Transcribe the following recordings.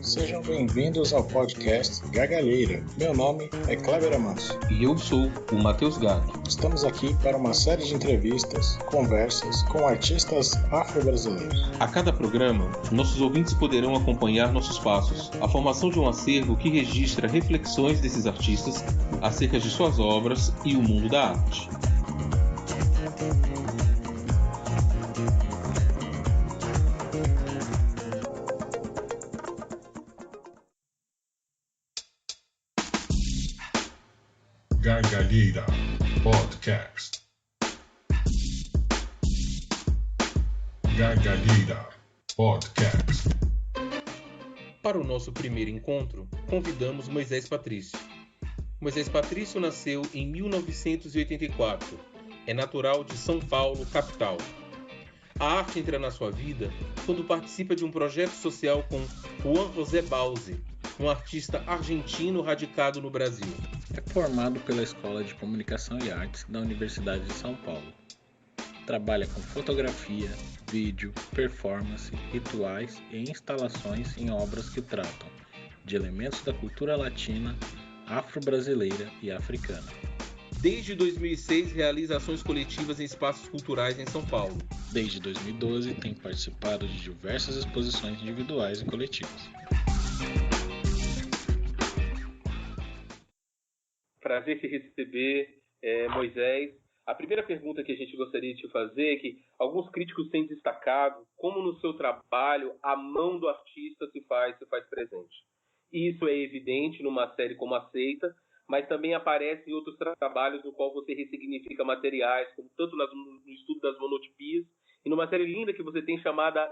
Sejam bem-vindos ao podcast Gargalheira. Meu nome é Cleber Amanso. E eu sou o Matheus Gato. Estamos aqui para uma série de entrevistas, conversas com artistas afro-brasileiros. A cada programa, nossos ouvintes poderão acompanhar nossos passos, a formação de um acervo que registra reflexões desses artistas acerca de suas obras e o mundo da arte. Gargalheira Podcast. Gargalheira Podcast. Para o nosso primeiro encontro, convidamos Moisés Patrício. Moisés Patrício nasceu em 1984. É natural de São Paulo, capital. A arte entra na sua vida quando participa de um projeto social com Juan José Bauzi, um artista argentino radicado no Brasil. É formado pela Escola de Comunicação e Artes da Universidade de São Paulo. Trabalha com fotografia, vídeo, performance, rituais e instalações em obras que tratam de elementos da cultura latina, afro-brasileira e africana. Desde 2006 realiza ações coletivas em espaços culturais em São Paulo. Desde 2012 tem participado de diversas exposições individuais e coletivas. Prazer te receber, Moisés. A primeira pergunta que a gente gostaria de te fazer é que alguns críticos têm destacado como no seu trabalho a mão do artista se faz presente. E isso é evidente numa série como A Seita, mas também aparece em outros trabalhos no qual você ressignifica materiais, como tanto no estudo das monotipias e numa série linda que você tem chamada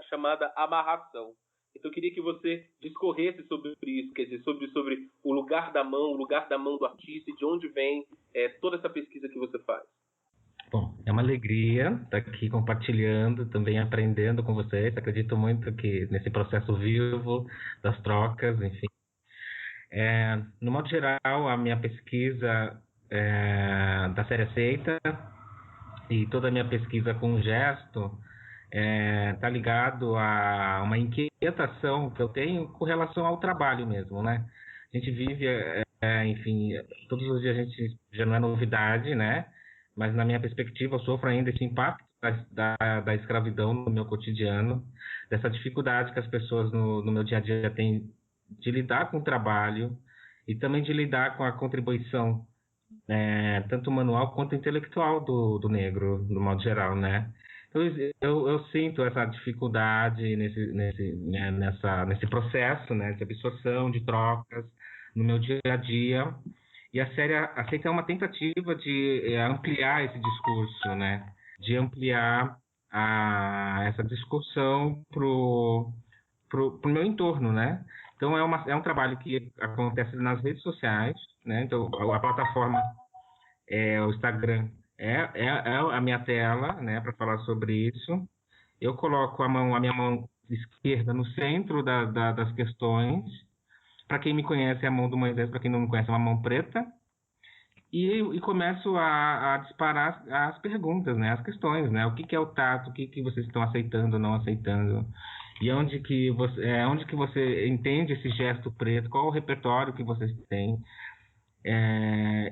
Amarração. Então eu queria que você discorresse sobre isso, quer dizer, sobre o lugar da mão do artista e de onde vem toda essa pesquisa que você faz. Bom, é uma alegria estar aqui compartilhando, também aprendendo com vocês. Acredito muito que nesse processo vivo das trocas, enfim. No modo geral, a minha pesquisa da série A Seita e toda a minha pesquisa com o gesto está ligado a uma inquietação que eu tenho com relação ao trabalho mesmo, né? A gente vive, enfim, todos os dias a gente já não é novidade, né? Mas na minha perspectiva eu sofro ainda esse impacto da escravidão no meu cotidiano, dessa dificuldade que as pessoas no meu dia a dia têm de lidar com o trabalho e também de lidar com a contribuição tanto manual quanto intelectual do negro, no modo geral, né? Então, eu sinto essa dificuldade nesse processo, né, de absorção, de trocas no meu dia a dia. E a série A Seita é uma tentativa de ampliar esse discurso, né, de ampliar essa discussão pro meu entorno, né? Então é um trabalho que acontece nas redes sociais, né? Então a plataforma o Instagram é a minha tela, né, para falar sobre isso. Eu coloco a minha mão esquerda no centro das questões. Para quem me conhece é a mão do Moisés, para quem não me conhece é uma mão preta. E começo a disparar as perguntas, né, as questões, né? O que é o tato, o que vocês estão aceitando ou não aceitando? E onde que você entende esse gesto preto? Qual o repertório que vocês têm?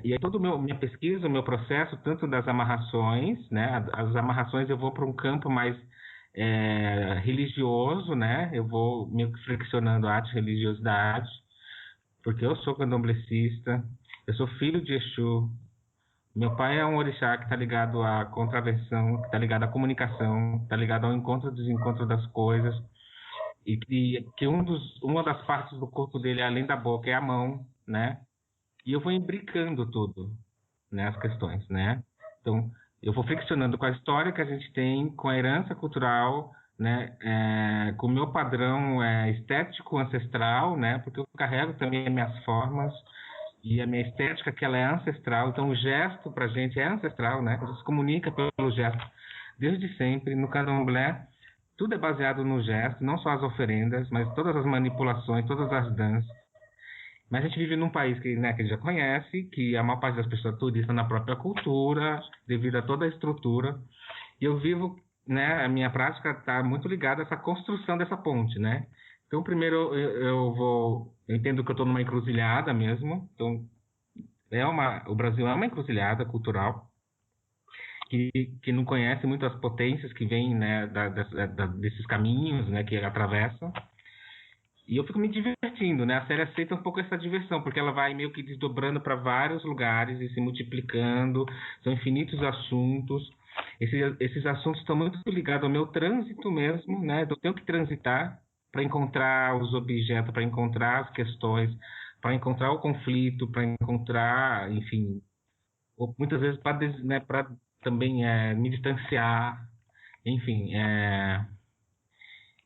E aí toda minha pesquisa, o meu processo, tanto das amarrações, né? As amarrações eu vou para um campo mais religioso, né? Eu vou meio que flexionando arte e religiosidade, porque eu sou candomblecista, eu sou filho de Exu. Meu pai é um orixá que está ligado à contravenção, que está ligado à comunicação, está ligado ao encontro e desencontro das coisas, e que uma das partes do corpo dele, além da boca, é a mão, né? E eu vou imbricando tudo, né, as questões, né? Então, eu vou flexionando com a história que a gente tem, com a herança cultural, né, com o meu padrão estético ancestral, né? Porque eu carrego também as minhas formas e a minha estética, que ela é ancestral. Então, o gesto pra gente é ancestral, né? A gente se comunica pelo gesto desde sempre. No candomblé, tudo é baseado no gesto, não só as oferendas, mas todas as manipulações, todas as danças. Mas a gente vive num país que, né, que a gente já conhece, que a maior parte das pessoas turistas na própria cultura, devido a toda a estrutura. E eu vivo, né, a minha prática está muito ligada a essa construção dessa ponte, né? Então, primeiro eu entendo que eu estou numa encruzilhada mesmo. Então, o Brasil é uma encruzilhada cultural que não conhece muito as potências que vêm, né, desses caminhos, né, que atravessam. E eu fico me divertindo, né? A série aceita um pouco essa diversão, porque ela vai meio que desdobrando para vários lugares e se multiplicando. São infinitos assuntos. Esses assuntos estão muito ligados ao meu trânsito mesmo, né? Eu tenho que transitar para encontrar os objetos, para encontrar as questões, para encontrar o conflito, para encontrar, enfim, ou muitas vezes para, né, para também me distanciar, enfim,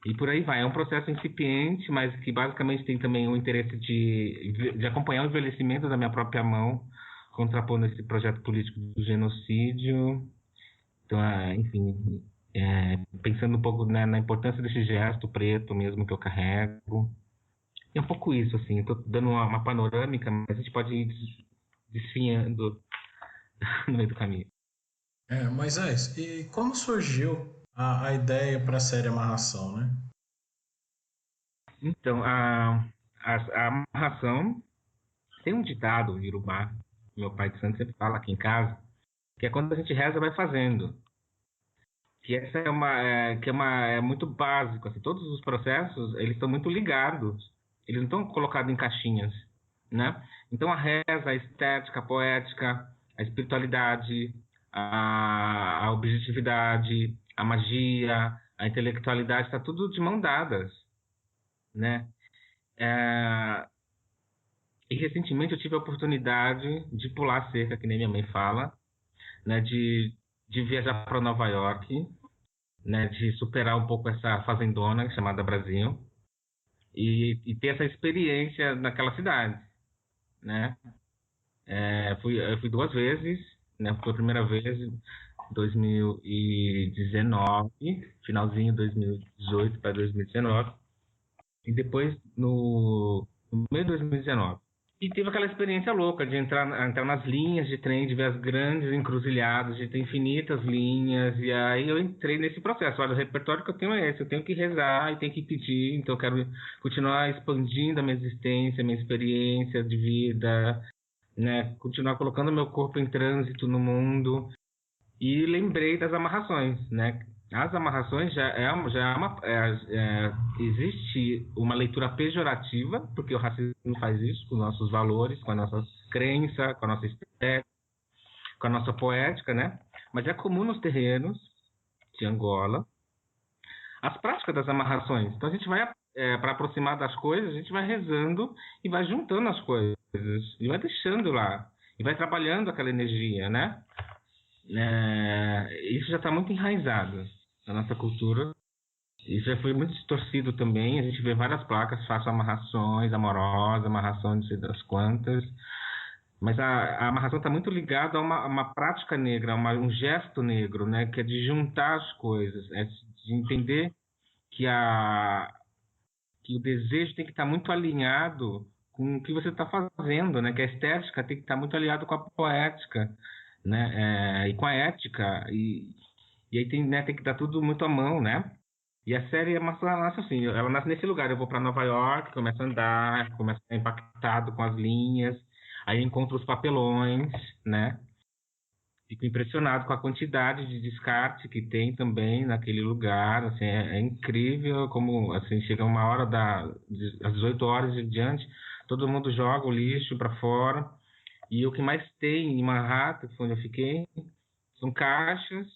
e por aí vai. É um processo incipiente, mas que basicamente tem também o interesse de acompanhar o envelhecimento da minha própria mão, contrapondo esse projeto político do genocídio. Então, enfim, pensando um pouco, né, na importância desse gesto preto mesmo que eu carrego. É um pouco isso, assim. Eu estou dando uma panorâmica, mas a gente pode ir desfinhando no meio do caminho. Moisés, e como surgiu a ideia para a série Amarração, né? Então, a amarração tem um ditado Yorubá, meu pai de santo sempre fala aqui em casa, que é quando a gente reza, vai fazendo. Que essa é muito básico, assim, todos os processos, eles estão muito ligados, eles não estão colocados em caixinhas, né? Então a reza, a estética, a poética, a espiritualidade, a objetividade, a magia, a intelectualidade, está tudo de mão dadas, né? E recentemente eu tive a oportunidade de pular a cerca, que nem minha mãe fala, né? De viajar para Nova York, né? De superar um pouco essa fazendona chamada Brasil e ter essa experiência naquela cidade, né? Eu fui 2 vezes, né? Foi a primeira vez em 2019, finalzinho de 2018 para 2019, e depois no meio de 2019. E tive aquela experiência louca de entrar nas linhas de trem, de ver as grandes encruzilhadas, de ter infinitas linhas. E aí eu entrei nesse processo. Olha, o repertório que eu tenho é esse. Eu tenho que rezar e tenho que pedir. Então eu quero continuar expandindo a minha existência, a minha experiência de vida, né? Continuar colocando meu corpo em trânsito no mundo. E lembrei das amarrações, né? As amarrações existe uma leitura pejorativa, porque o racismo faz isso com nossos valores, com a nossa crença, com a nossa estética, com a nossa poética, né? Mas é comum nos terrenos de Angola as práticas das amarrações. Então a gente vai, para aproximar das coisas, a gente vai rezando e vai juntando as coisas, e vai deixando lá, e vai trabalhando aquela energia, né? Isso já está muito enraizado na nossa cultura. Isso já foi muito distorcido também. A gente vê várias placas, faço amarrações amorosas, amarração de não sei das quantas. Mas a amarração está muito ligada a uma prática negra, um gesto negro, né? Que é de juntar as coisas, de entender que o desejo tem que estar muito alinhado com o que você está fazendo, né? Que a estética tem que estar muito alinhada com a poética, né? E com a ética, e aí tem que dar tudo muito à mão, né? E a série nasce assim, ela nasce nesse lugar. Eu vou para Nova York, começo a andar, começo a ficar impactado com as linhas, aí encontro os papelões, né? Fico impressionado com a quantidade de descarte que tem também naquele lugar. Assim, é incrível como, assim, chega uma hora às 18 horas em diante, todo mundo joga o lixo para fora. E o que mais tem em Manhattan, que foi onde eu fiquei, são caixas,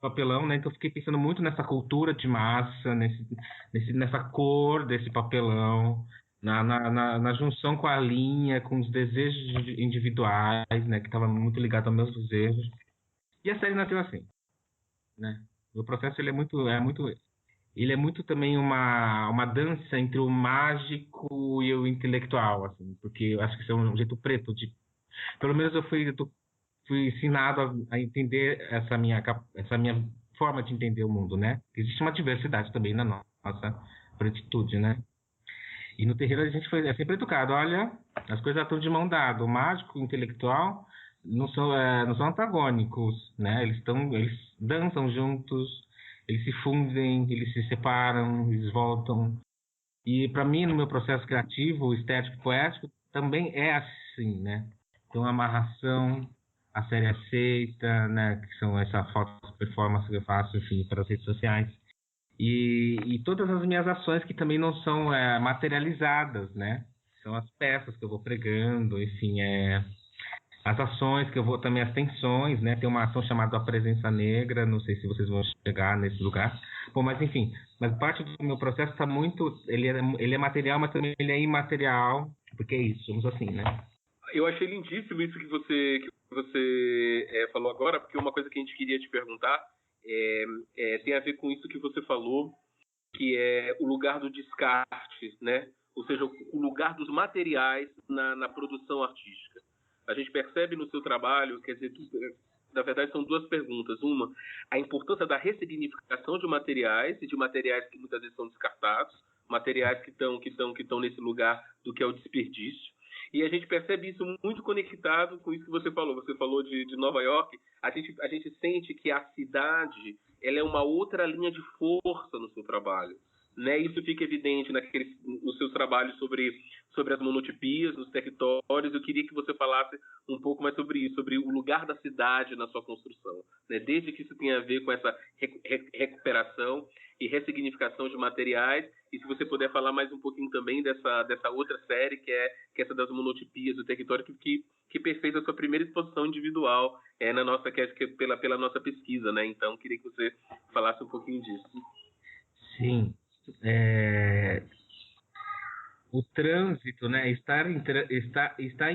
papelão, né? Então eu fiquei pensando muito nessa cultura de massa, nessa cor desse papelão, na junção com a linha, com os desejos individuais, né? Que estava muito ligado aos meus desejos. E a série nasceu assim, né? O processo ele é muito também uma dança entre o mágico e o intelectual, assim, porque eu acho que isso é um jeito preto de, pelo menos eu fui ensinado a entender essa minha forma de entender o mundo, né? Existe uma diversidade também na nossa pretitude, né? E no terreiro a gente é sempre educado, olha, as coisas estão de mão dada, o mágico e o intelectual não são antagônicos, né? Eles dançam juntos, eles se fundem, eles se separam, eles voltam. E para mim, no meu processo criativo, estético e poético, também é assim, né? Então, a amarração, a série aceita, né? Que são essa foto performance que eu faço, enfim, para as redes sociais. E todas as minhas ações que também não são materializadas, né? São as peças que eu vou pregando, enfim, as ações que eu vou, também as tensões, né? Tem uma ação chamada A Presença Negra, não sei se vocês vão chegar nesse lugar. Bom, mas enfim, mas parte do meu processo está muito, ele é material, mas também ele é imaterial, porque é isso, somos assim, né? Eu achei lindíssimo isso que você falou agora, porque uma coisa que a gente queria te perguntar tem a ver com isso que você falou, que é o lugar do descarte, né? Ou seja, o lugar dos materiais na produção artística. A gente percebe no seu trabalho, quer dizer, na verdade são duas perguntas. Uma, a importância da ressignificação de materiais, e de materiais que muitas vezes são descartados, materiais que estão nesse lugar do que é o desperdício. E a gente percebe isso muito conectado com isso que você falou. Você falou de Nova York. A gente sente que a cidade ela é uma outra linha de força no seu trabalho. Né? Isso fica evidente nos seus trabalhos sobre as monotipias, nos territórios. Eu queria que você falasse um pouco mais sobre isso, sobre o lugar da cidade na sua construção. Né? Desde que isso tenha a ver com essa recuperação e ressignificação de materiais. E se você puder falar mais um pouquinho também dessa outra série, que é essa das monotipias do território, que fez a sua primeira exposição individual na nossa, pela nossa pesquisa. Né? Então, queria que você falasse um pouquinho disso. Sim. O trânsito, né? Estar em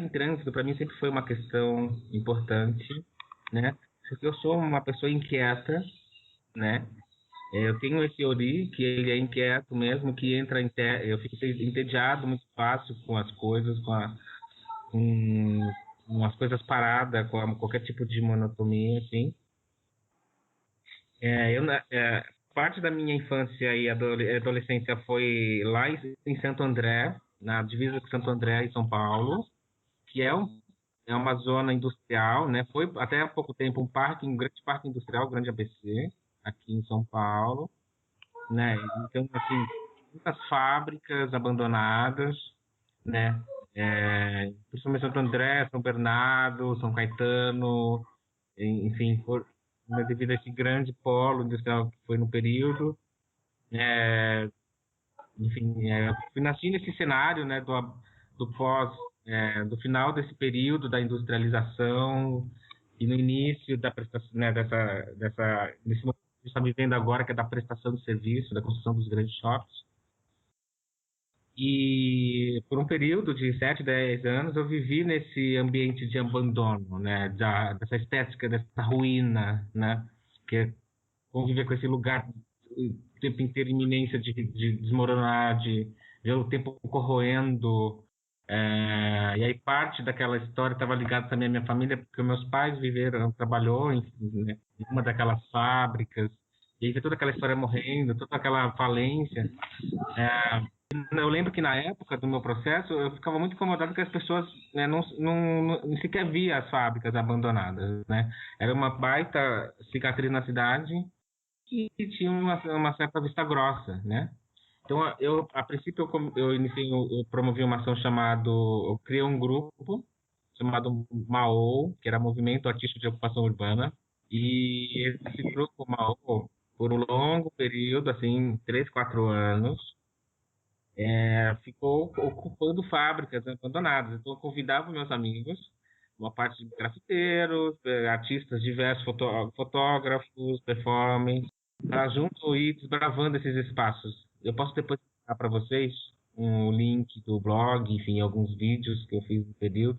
trânsito para mim sempre foi uma questão importante, né? Porque eu sou uma pessoa inquieta, né? Eu tenho esse ori, que ele é inquieto mesmo, que eu fico entediado muito fácil com as coisas, com as coisas paradas, com qualquer tipo de monotonia, assim. Parte da minha infância e adolescência foi lá em Santo André, na divisa com Santo André, em São Paulo, que é uma zona industrial, né? Foi até há pouco tempo um grande parque industrial, o Grande ABC, aqui em São Paulo, né? Então, assim, muitas fábricas abandonadas, né? Principalmente Santo André, São Bernardo, São Caetano, enfim, devido a esse grande polo industrial que foi no período. Nasci nesse cenário, né, do final desse período da industrialização e no início da prestação, né, nesse momento que está vivendo agora, que é da prestação de serviço, da construção dos grandes shoppings. E por um período de 7, 10 anos eu vivi nesse ambiente de abandono, né, dessa estética, dessa ruína, né, que é conviver com esse lugar o tempo inteiro, iminência de desmoronar, de ver o tempo corroendo. E aí parte daquela história estava ligada também à minha família, porque meus pais trabalhou em uma daquelas fábricas, e aí vê toda aquela história morrendo, toda aquela falência. Eu lembro que na época do meu processo eu ficava muito incomodado que as pessoas, né, não sequer via as fábricas abandonadas, né? Era uma baita cicatriz na cidade e tinha uma certa vista grossa, né? Então a princípio eu promovi uma ação eu criei um grupo chamado MAO, que era Movimento Artístico de Ocupação Urbana, e esse grupo MAO, por um longo período, assim, 3, 4 anos, ficou ocupando fábricas abandonadas. Então eu convidava meus amigos, uma parte de grafiteiros, artistas diversos, fotógrafos, performers, para junto ir desbravando esses espaços. Eu posso depois dar para vocês um link do blog, enfim, alguns vídeos que eu fiz no período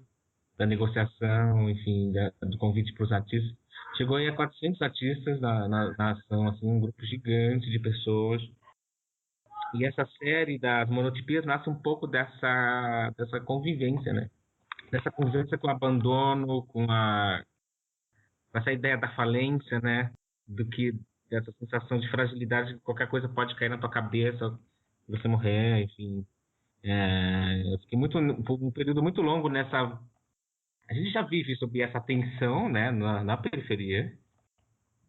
da negociação, enfim, do convite para os artistas. Chegou aí a 400 artistas na ação, assim, um grupo gigante de pessoas. E essa série das monotipias nasce um pouco dessa convivência, né? Dessa convivência com o abandono, com essa ideia da falência, né? Dessa sensação de fragilidade, que qualquer coisa pode cair na tua cabeça, você morrer, enfim. Eu fiquei um período muito longo nessa... A gente já vive sob essa tensão, né, na periferia,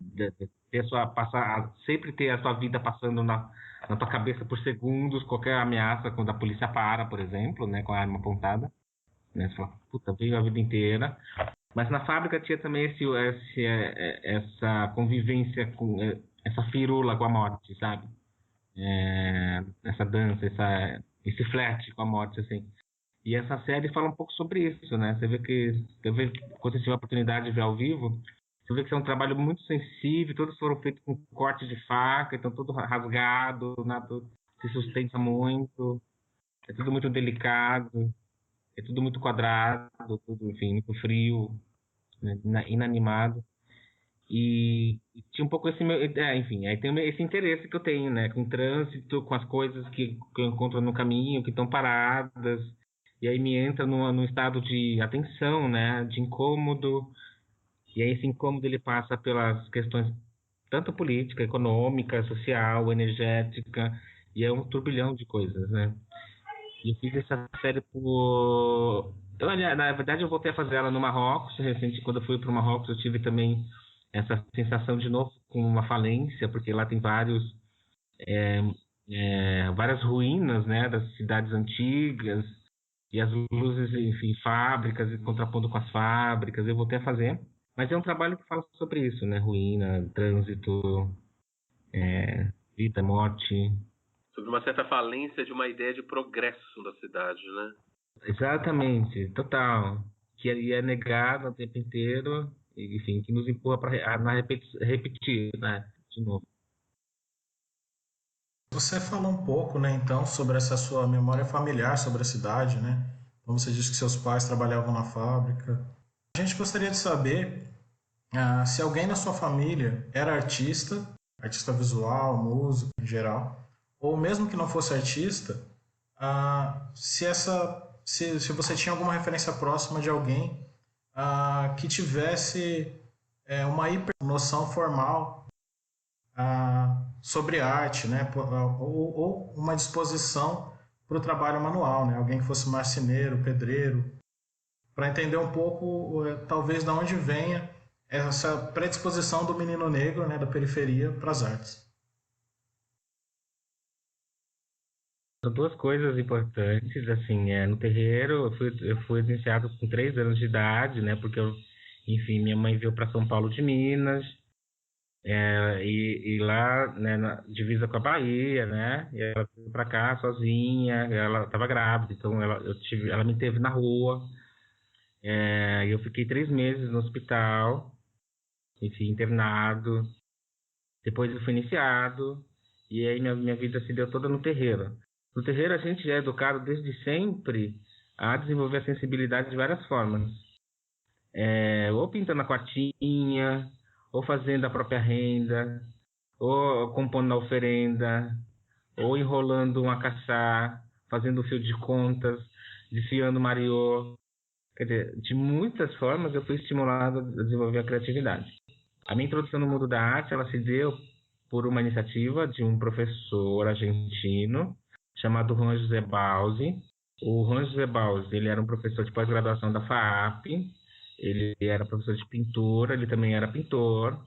de ter sempre ter a sua vida passando na tua cabeça por segundos, qualquer ameaça, quando a polícia para, por exemplo, né, com a arma apontada, né, você fala, puta, veio a vida inteira. Mas na fábrica tinha também essa convivência com essa firula com a morte, sabe? Essa dança, esse flerte com a morte, assim. E essa série fala um pouco sobre isso, né? Você vê quando você tiver a oportunidade de ver ao vivo, você vê que é um trabalho muito sensível, todos foram feitos com corte de faca, então todo rasgado, nada se sustenta muito, é tudo muito delicado, é tudo muito quadrado, tudo, enfim, muito frio, né? Inanimado. E tinha um pouco enfim, aí tem esse interesse que eu tenho, né? Com o trânsito, com as coisas que eu encontro no caminho, que estão paradas. E aí me entra num estado de atenção, né? De incômodo. E aí esse incômodo ele passa pelas questões tanto política, econômica, social, energética. E é um turbilhão de coisas, né? E eu fiz essa série na verdade, eu voltei a fazer ela no Marrocos. Recente, quando eu fui para o Marrocos, eu tive também essa sensação de novo com uma falência, porque lá tem várias ruínas, né? Das cidades antigas. E as luzes, enfim, fábricas, contrapondo com as fábricas, eu voltei a fazer. Mas é um trabalho que fala sobre isso, né? Ruína, trânsito, vida, morte. Sobre uma certa falência de uma ideia de progresso da cidade, né? Exatamente, total. Que é negado o tempo inteiro, enfim, que nos empurra para repetir, né? De novo. Você falou um pouco, né, então, sobre essa sua memória familiar sobre a cidade, né? Como você disse que seus pais trabalhavam na fábrica. A gente gostaria de saber se alguém na sua família era artista visual, músico em geral, ou mesmo que não fosse artista, se você tinha alguma referência próxima de alguém que tivesse uma hiper noção formal sobre arte, né? Ou uma disposição para o trabalho manual, né? Alguém que fosse marceneiro, pedreiro, para entender um pouco, talvez, de onde venha essa predisposição do menino negro, né, da periferia, para as artes. São duas coisas importantes, assim, no terreiro eu fui iniciado com 3 anos de idade, né? Porque enfim, minha mãe veio para São Paulo de Minas. E lá, né, na divisa com a Bahia, né? E ela veio para cá sozinha, ela estava grávida, então ela me teve na rua. E eu fiquei 3 meses no hospital, enfim, internado. Depois eu fui iniciado, e aí minha vida se deu toda no terreiro. No terreiro a gente é educado desde sempre a desenvolver a sensibilidade de várias formas. Ou pintando a quartinha, ou fazendo a própria renda, ou compondo a oferenda, ou enrolando um acaxá, fazendo fio de contas, desfiando mariô. Quer dizer, de muitas formas eu fui estimulado a desenvolver a criatividade. A minha introdução no mundo da arte, ela se deu por uma iniciativa de um professor argentino chamado Juan José Bauzi. O Juan José Bauzi, ele era um professor de pós-graduação da FAAP, ele era professor de pintura, ele também era pintor,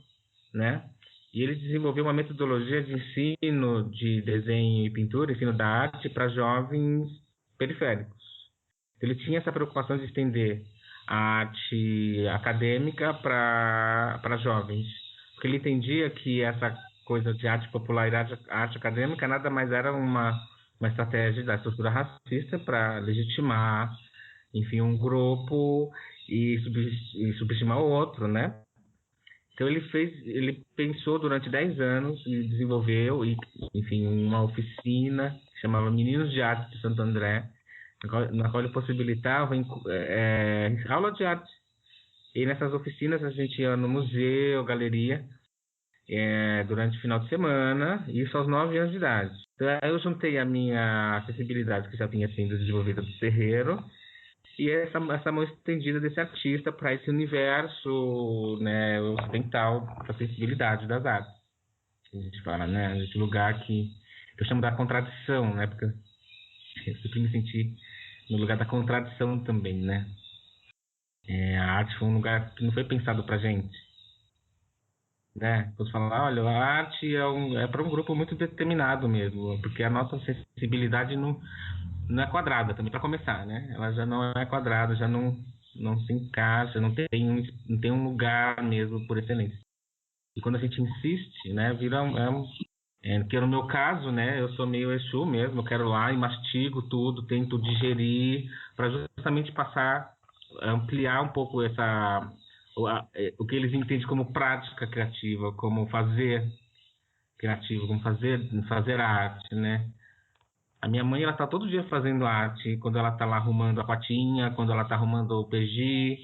né? E ele desenvolveu uma metodologia de ensino de desenho e pintura, ensino da arte para jovens periféricos. Ele tinha essa preocupação de estender a arte acadêmica para jovens, porque ele entendia que essa coisa de arte popular e arte acadêmica nada mais era uma estratégia da estrutura racista para legitimar, enfim, um grupo e subestimar o outro, né? Então ele pensou durante 10 anos e desenvolveu, enfim, uma oficina que chamava Meninos de Arte de Santo André, na qual ele possibilitava aula de arte. E nessas oficinas a gente ia no museu, galeria, durante o final de semana, isso aos 9 anos de idade. Então aí eu juntei a minha acessibilidade que já tinha sido desenvolvida do terreiro e essa mão estendida desse artista para esse universo, né, ocidental, para a sensibilidade das artes. A gente fala, né, esse lugar que eu chamo da contradição, né, porque Eu sempre me senti no lugar da contradição também, né? A arte foi um lugar que não foi pensado pra gente, né? Quando fala, olha, a arte é para um grupo muito determinado mesmo, porque a nossa sensibilidade não é quadrada também, para começar, né? Ela já não é quadrada, já não se encaixa, não tem um lugar mesmo por excelência. E quando a gente insiste, né, vira que no meu caso, né, eu sou meio Exu mesmo, eu quero lá e mastigo tudo, tento digerir, para justamente ampliar um pouco o que eles entendem como prática criativa, como fazer criativo, como fazer arte, né? A minha mãe, ela tá todo dia fazendo arte, quando ela tá lá arrumando a patinha, quando ela tá arrumando o PG.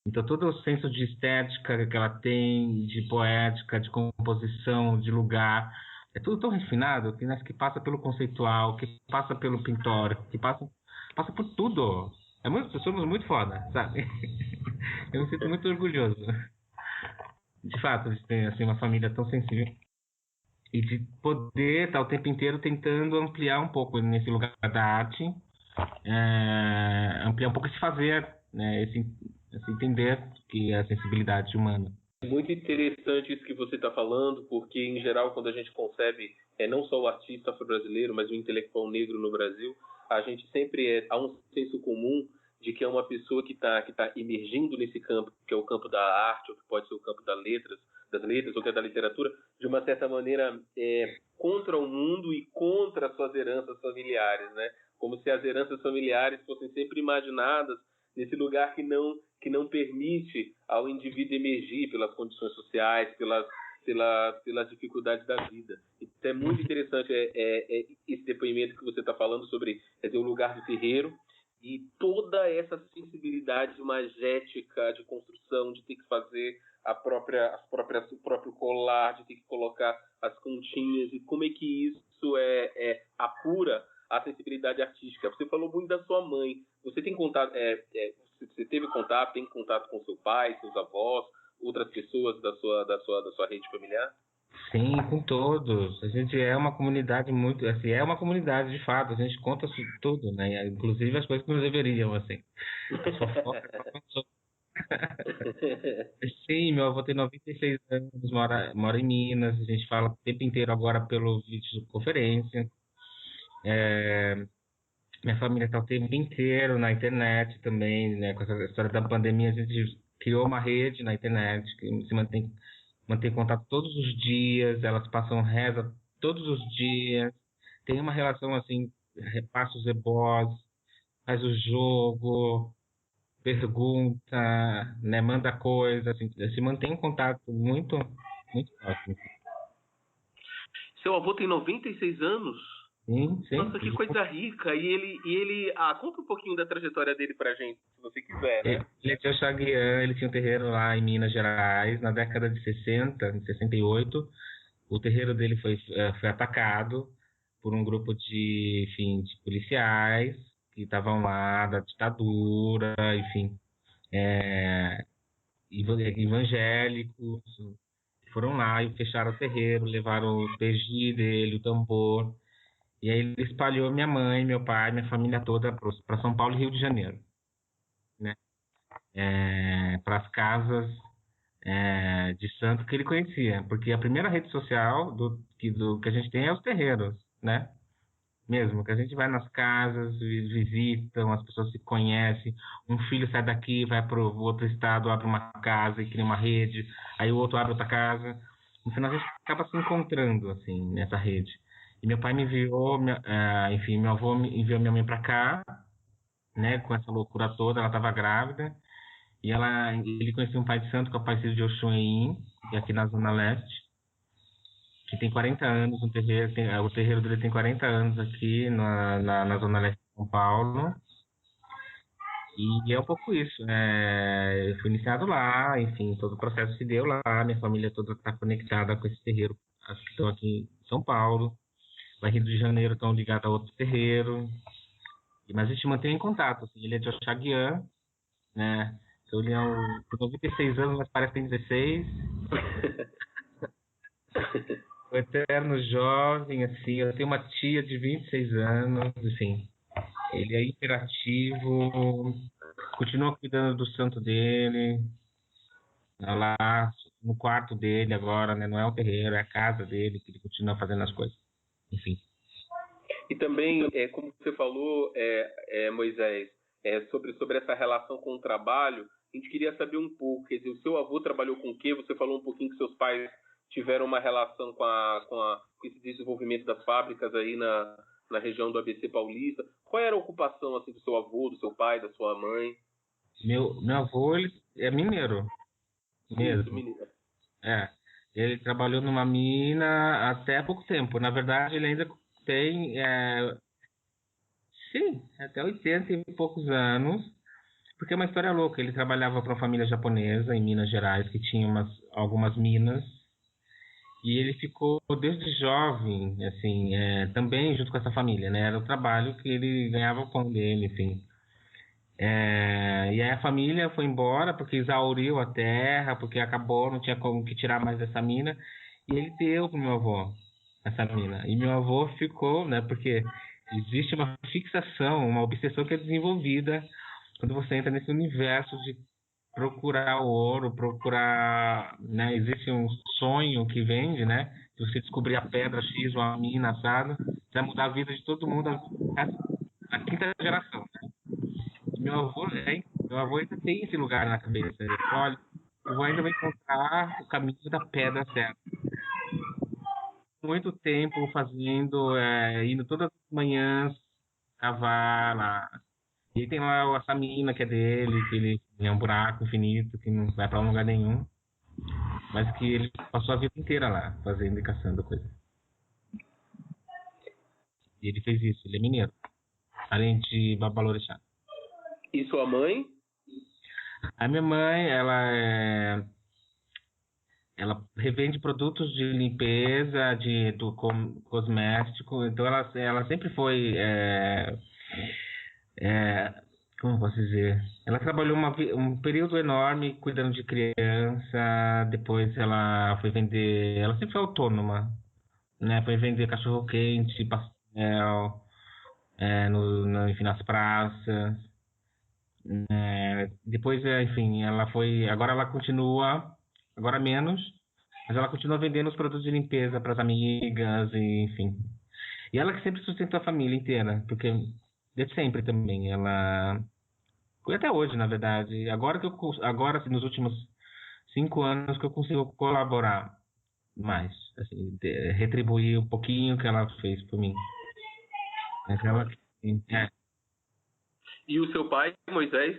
Então, todo o senso de estética que ela tem, de poética, de composição, de lugar, é tudo tão refinado que passa pelo conceitual, que passa pelo pintórico, que passa por tudo. Somos muito foda, sabe? Eu me sinto muito orgulhoso. De fato, de ter assim, uma família tão sensível. E de poder estar o tempo inteiro tentando ampliar um pouco nesse lugar da arte, ampliar um pouco esse fazer, né? Esse entender que é a sensibilidade humana. Muito interessante isso que você está falando, porque, em geral, quando a gente concebe não só o artista afro-brasileiro, mas o intelectual negro no Brasil, a gente sempre há um senso comum de que é uma pessoa que tá emergindo nesse campo, que é o campo da arte, ou que pode ser o campo das letras, ou que é da literatura, de uma certa maneira contra o mundo e contra as suas heranças familiares, né? Como se as heranças familiares fossem sempre imaginadas nesse lugar que não permite ao indivíduo emergir pelas condições sociais, pelas dificuldades da vida. Então é muito interessante esse depoimento que você está falando sobre o lugar do terreiro e toda essa sensibilidade magética de construção, de ter que fazer o próprio colar, de ter que colocar as continhas, e como é que isso apura a sensibilidade artística. Você falou muito da sua mãe. Você tem contato, você teve contato, tem contato com seu pai, seus avós, outras pessoas da sua rede familiar? Sim, com todos. A gente é uma comunidade muito, assim, é uma comunidade de fato. A gente conta tudo, né? Inclusive as coisas que não deveriam, assim. A fofoca Sim, meu avô tem 96 anos, mora em Minas. A gente fala o tempo inteiro agora pelo videoconferência. Minha família está o tempo inteiro na internet também, né? Com essa história da pandemia, a gente criou uma rede na internet que se mantém contato todos os dias, elas passam reza todos os dias, tem uma relação assim, repassa os ebós, faz o jogo, pergunta, né? Manda coisa, assim, se mantém um contato muito, muito próximo. Seu avô tem 96 anos? Sim. Nossa, que coisa rica. E ele conta um pouquinho da trajetória dele pra gente, se você quiser, né? Ele é de Oxaguian, ele tinha um terreiro lá em Minas Gerais, na década de 60, em 68. O terreiro dele foi atacado por um grupo de policiais que estavam lá da ditadura, enfim, evangélicos. Foram lá e fecharam o terreiro, levaram o PG dele, o tambor. E aí ele espalhou minha mãe, meu pai, minha família toda para São Paulo e Rio de Janeiro, né? Para as casas de santo que ele conhecia, porque a primeira rede social que a gente tem é os terreiros, né? Mesmo que a gente vai nas casas, visitam, as pessoas se conhecem, um filho sai daqui, vai para o outro estado, abre uma casa e cria uma rede, aí o outro abre outra casa, no final a gente acaba se encontrando assim nessa rede. E meu pai me enviou, meu avô me enviou minha mãe para cá, né, com essa loucura toda. Ela estava grávida e ele conhecia um pai de santo, que é o pai Círio de Oxum, aqui na Zona Leste, que tem 40 anos, o terreiro dele tem 40 anos aqui na Zona Leste de São Paulo. E é um pouco isso, eu fui iniciado lá, enfim, todo o processo se deu lá, minha família toda está conectada com esse terreiro, as que estão aqui em São Paulo. Lá em Rio de Janeiro estão ligados a outro terreiro. Mas a gente mantém em contato. Assim, ele é de Oxaguian, né? Então ele tem 96 anos, mas parece que tem 16. O eterno jovem, assim. Eu tenho uma tia de 26 anos, assim. Ele é hiperativo, continua cuidando do santo dele, lá no quarto dele agora, né? Não é o terreiro, é a casa dele, que ele continua fazendo as coisas. Enfim. E também, como você falou, Moisés, sobre essa relação com o trabalho, a gente queria saber um pouco, quer dizer, o seu avô trabalhou com o quê? Você falou um pouquinho que seus pais tiveram uma relação com esse desenvolvimento das fábricas aí na região do ABC Paulista. Qual era a ocupação assim, do seu avô, do seu pai, da sua mãe? Meu avô, ele é mineiro mesmo. Isso, menina. Ele trabalhou numa mina até pouco tempo. Na verdade, ele ainda tem, sim, até 80 e poucos anos, porque é uma história louca. Ele trabalhava para uma família japonesa em Minas Gerais, que tinha algumas minas, e ele ficou desde jovem, assim, também junto com essa família, né? Era o trabalho que ele ganhava o pão dele, enfim. E aí a família foi embora porque exauriu a terra, porque acabou, não tinha como que tirar mais essa mina, e ele deu pro meu avô essa mina. E meu avô ficou, né? Porque existe uma fixação, uma obsessão que é desenvolvida quando você entra nesse universo de procurar o ouro, procurar, né? Existe um sonho que vende, né? Se você descobrir a pedra X ou a mina assada, vai mudar a vida de todo mundo a quinta geração, né? Meu avô ainda tem esse lugar na cabeça. Ele fala, olha, eu vou ainda encontrar o caminho da pedra certa. Muito tempo fazendo, indo todas as manhãs cavar lá. E tem lá essa mina que é dele, que ele é um buraco infinito, que não vai para lugar nenhum. Mas que ele passou a vida inteira lá, fazendo e caçando coisa. E ele fez isso, ele é mineiro. Além de Babalorixá. E sua mãe? A minha mãe, ela revende produtos de limpeza, do cosmético, então ela sempre foi, como posso dizer, ela trabalhou um período enorme cuidando de criança, depois ela foi vender, ela sempre foi autônoma, né? Foi vender cachorro-quente, pastel, enfim, nas praças. Depois, enfim, agora ela continua, agora menos, mas ela continua vendendo os produtos de limpeza para as amigas, e, enfim. E ela que sempre sustentou a família inteira, porque desde sempre também, ela, até hoje, na verdade, agora assim, nos últimos 5 anos que eu consigo colaborar mais, assim, retribuir um pouquinho que ela fez por mim. E o seu pai, Moisés?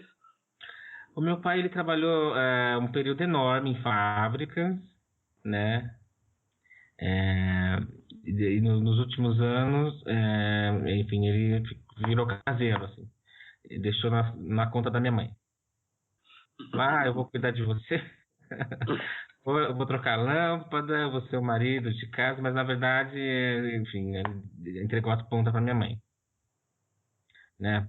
O meu pai, ele trabalhou um período enorme em fábricas, né? E nos últimos anos, enfim, ele virou caseiro, assim. Ele deixou na conta da minha mãe. Eu vou cuidar de você. Eu vou trocar lâmpada, eu vou ser o marido de casa, mas na verdade, enfim, ele entregou as pontas para minha mãe, né?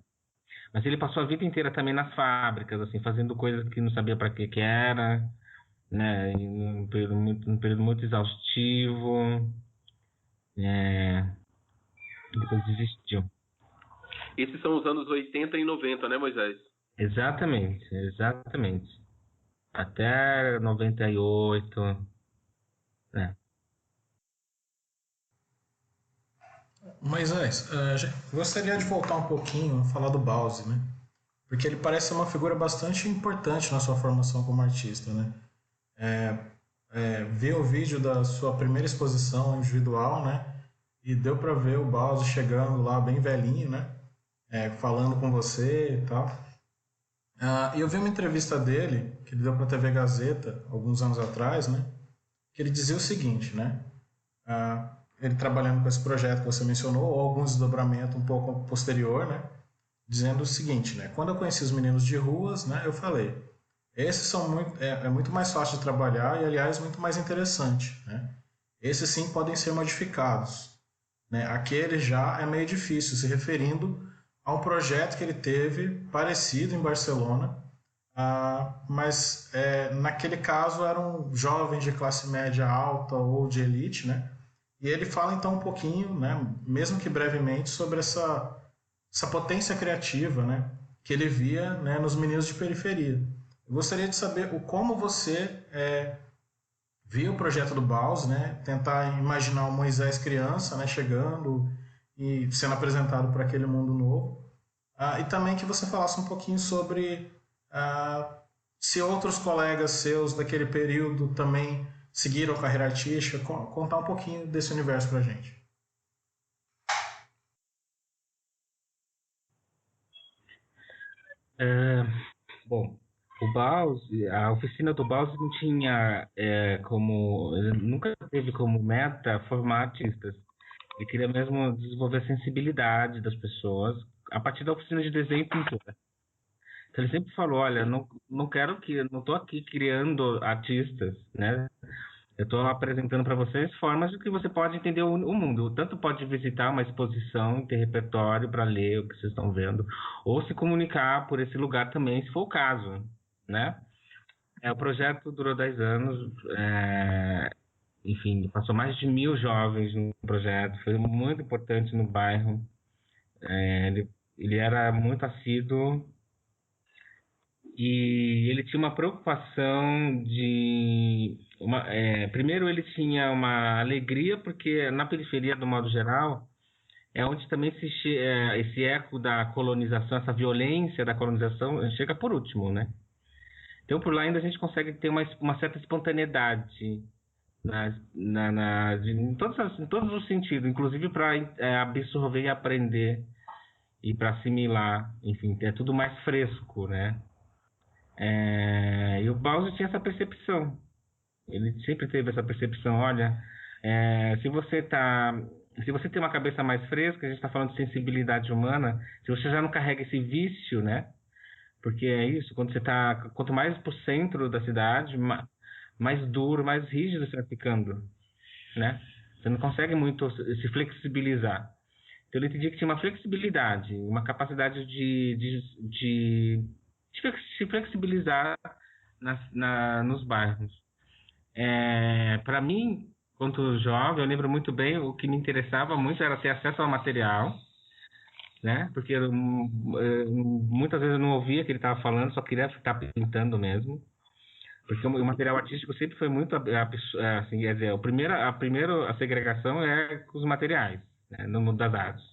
Mas ele passou a vida inteira também nas fábricas, assim, fazendo coisas que não sabia para que era, né? Em um período muito exaustivo, depois desistiu. Esses são os anos 80 e 90, né, Moisés? Exatamente. Até 98, né? Moisés, gostaria de voltar um pouquinho a falar do Bause, né? Porque ele parece ser uma figura bastante importante na sua formação como artista, né? Vi o vídeo da sua primeira exposição individual, né? E deu para ver o Bause chegando lá bem velhinho, né? Falando com você e tal. E eu vi uma entrevista dele, que ele deu para a TV Gazeta, alguns anos atrás, né? Que ele dizia o seguinte, né? Ele trabalhando com esse projeto que você mencionou, ou algum desdobramento um pouco posterior, né? Dizendo o seguinte, né? Quando eu conheci os meninos de ruas, né? Eu falei, esses são muito mais fácil de trabalhar e, aliás, muito mais interessante, né? Esses sim podem ser modificados, né? Aquele já é meio difícil, se referindo a um projeto que ele teve parecido em Barcelona, mas naquele caso eram jovens de classe média alta ou de elite, né? E ele fala então um pouquinho, né, mesmo que brevemente, sobre essa essa potência criativa, né, que ele via, né, nos meninos de periferia. Eu gostaria de saber como você via o projeto do Baus, né, tentar imaginar o Moisés criança, né, chegando e sendo apresentado para aquele mundo novo. E também que você falasse um pouquinho sobre se outros colegas seus daquele período também seguiram a carreira artística, contar um pouquinho desse universo para a gente. Bom, o Baus, a oficina do Baus não tinha nunca teve como meta formar artistas. Ele queria mesmo desenvolver a sensibilidade das pessoas a partir da oficina de desenho e pintura. Então ele sempre falou, olha, não estou aqui criando artistas, né? Eu estou apresentando para vocês formas de que você pode entender o mundo. Tanto pode visitar uma exposição e ter repertório para ler o que vocês estão vendo, ou se comunicar por esse lugar também, se for o caso, né? O projeto durou 10 anos, enfim, passou mais de 1.000 jovens no projeto, foi muito importante no bairro. Ele era muito assíduo e ele tinha uma preocupação primeiro ele tinha uma alegria, porque na periferia, do modo geral, é onde também esse eco da colonização, essa violência da colonização chega por último, né? Então, por lá ainda a gente consegue ter uma certa espontaneidade em todos os sentidos, inclusive para absorver e aprender e para assimilar, enfim, é tudo mais fresco, né? E o Baus tinha essa percepção, ele sempre teve essa percepção, olha, se você tem uma cabeça mais fresca, a gente está falando de sensibilidade humana, se você já não carrega esse vício, né? Porque é isso, quanto mais pro centro da cidade, mais duro, mais rígido você vai ficando, né? Você não consegue muito se flexibilizar. Então ele entendia que tinha uma flexibilidade, uma capacidade de se flexibilizar nos bairros. Para mim, quanto jovem, eu lembro muito bem, o que me interessava muito era ter acesso ao material, né? Porque muitas vezes eu não ouvia o que ele estava falando, só queria ficar pintando mesmo. Porque o material artístico sempre foi muito assim, quer dizer, a segregação é com os materiais, né, no mundo das artes.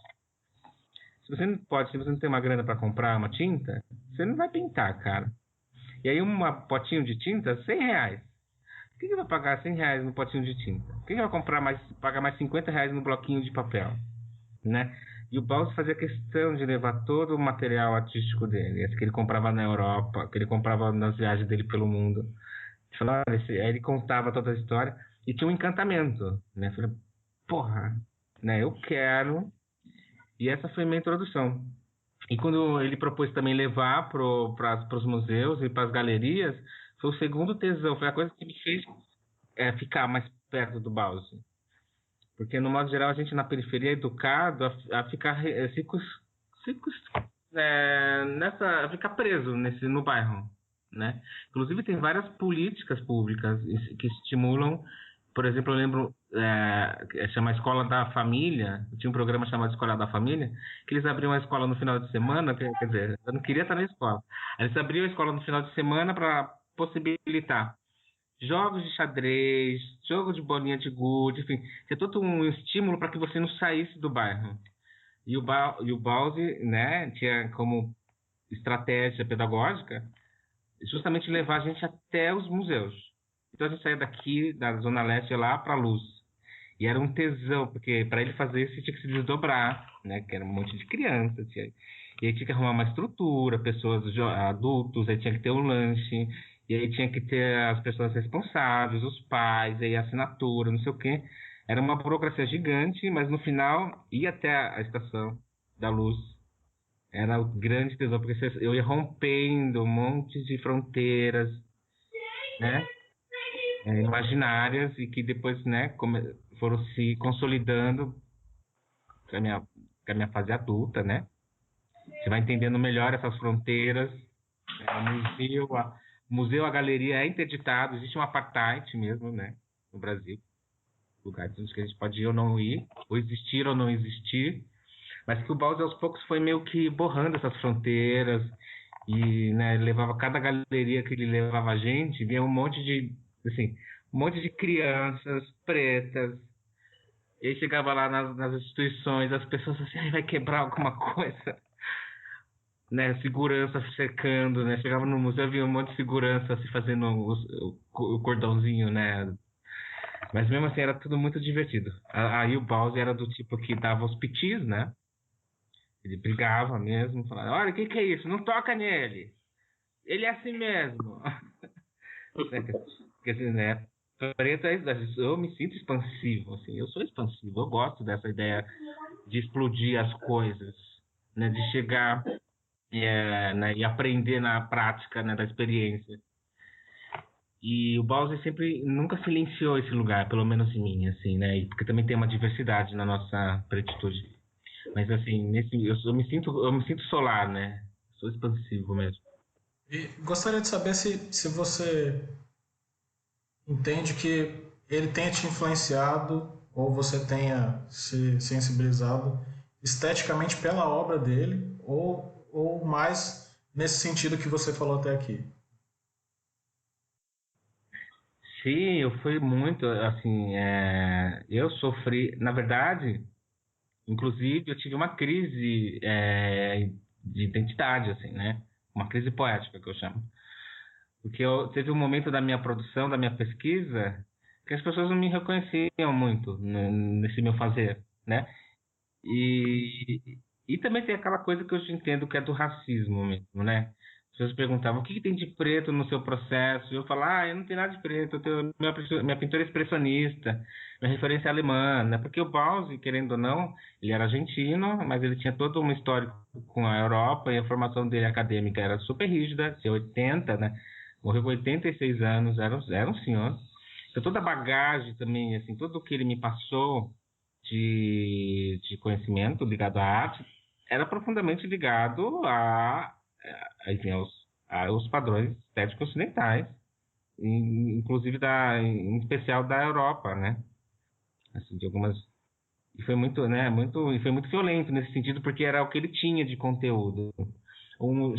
Se você não tem uma grana para comprar uma tinta, você não vai pintar, cara. E aí potinho de tinta, R$100. Por que vai pagar R$100 no potinho de tinta? Por que vai pagar mais R$50 no bloquinho de papel, né? E o Baus fazia questão de levar todo o material artístico dele, esse que ele comprava na Europa, que ele comprava nas viagens dele pelo mundo. Aí ele contava toda a história e tinha um encantamento, né? Eu falei, porra, né? Eu quero. E essa foi minha introdução. E quando ele propôs também levar para os museus e para as galerias, foi o segundo tesão, foi a coisa que me fez ficar mais perto do Baus. Porque, no modo geral, a gente na periferia é educado a ficar ficar preso no bairro, né? Inclusive, tem várias políticas públicas que estimulam. Por exemplo, eu lembro, chama Escola da Família, tinha um programa chamado Escola da Família, que eles abriam a escola no final de semana, quer dizer, eu não queria estar na escola. Eles abriam a escola no final de semana para possibilitar jogos de xadrez, jogo de bolinha de gude, enfim, ter todo um estímulo para que você não saísse do bairro. E o Baus, né, tinha como estratégia pedagógica justamente levar a gente até os museus. Então a gente saía daqui, da Zona Leste, lá para a Luz. E era um tesão, porque para ele fazer isso, tinha que se desdobrar, né, que era um monte de criança. E aí tinha que arrumar uma estrutura, pessoas, adultos, aí tinha que ter um lanche. E aí tinha que ter as pessoas responsáveis, os pais, aí a assinatura, não sei o quê. Era uma burocracia gigante, mas no final ia até a estação da Luz. Era o grande tesouro, porque eu ia rompendo um monte de fronteiras, né, imaginárias, e que depois, né, foram se consolidando com a minha fase adulta, né? Você vai entendendo melhor essas fronteiras, o museu, a galeria é interditado, existe um apartheid mesmo, né, no Brasil. Lugares onde a gente pode ir ou não ir, ou existir ou não existir. mas que o Bowles aos poucos foi meio que borrando essas fronteiras e, né, levava cada galeria que ele levava a gente, via um monte de, assim, um monte de crianças pretas. E aí chegava lá nas instituições, as pessoas assim, ai, vai quebrar alguma coisa, né? Segurança cercando, né? Chegava no museu, via um monte de segurança se fazendo o cordãozinho, né? Mas mesmo assim era tudo muito divertido. Aí o Bowles era do tipo que dava os pitis, né? Ele brigava mesmo, falava, olha, o que é isso? Não toca nele! Ele é assim mesmo! Quer dizer, né? Preto, eu me sinto expansivo, assim, eu sou expansivo, eu gosto dessa ideia de explodir as coisas, né? De chegar né, e aprender na prática, né, da experiência. E o Bowser sempre nunca silenciou esse lugar, pelo menos em mim, assim, né? Porque também tem uma diversidade na nossa pretitude. Mas assim, eu me sinto solar, né? Sou expansivo mesmo. E gostaria de saber se você entende que ele tenha te influenciado ou você tenha se sensibilizado esteticamente pela obra dele ou mais nesse sentido que você falou até aqui. Sim, eu fui muito, assim, eu sofri, na verdade, inclusive eu tive uma crise de identidade, assim, né? Uma crise poética que eu chamo. Porque teve um momento da minha produção, da minha pesquisa, que as pessoas não me reconheciam muito nesse meu fazer, né? E também tem aquela coisa que eu entendo que é do racismo mesmo, né? As pessoas perguntavam, o que tem de preto no seu processo? E eu falava, eu não tenho nada de preto, minha pintura é expressionista, minha referência é alemã, né? Porque o Bauzi, querendo ou não, ele era argentino, mas ele tinha todo um histórico com a Europa e a formação dele acadêmica era super rígida, tinha 80, né? Morreu com 86 anos, era um senhor. Então toda a bagagem também, assim, tudo o que ele me passou de conhecimento ligado à arte era profundamente ligado enfim, aos padrões estéticos ocidentais, inclusive em especial da Europa, né? Assim, de algumas e foi muito, né, e foi muito violento nesse sentido porque era o que ele tinha de conteúdo.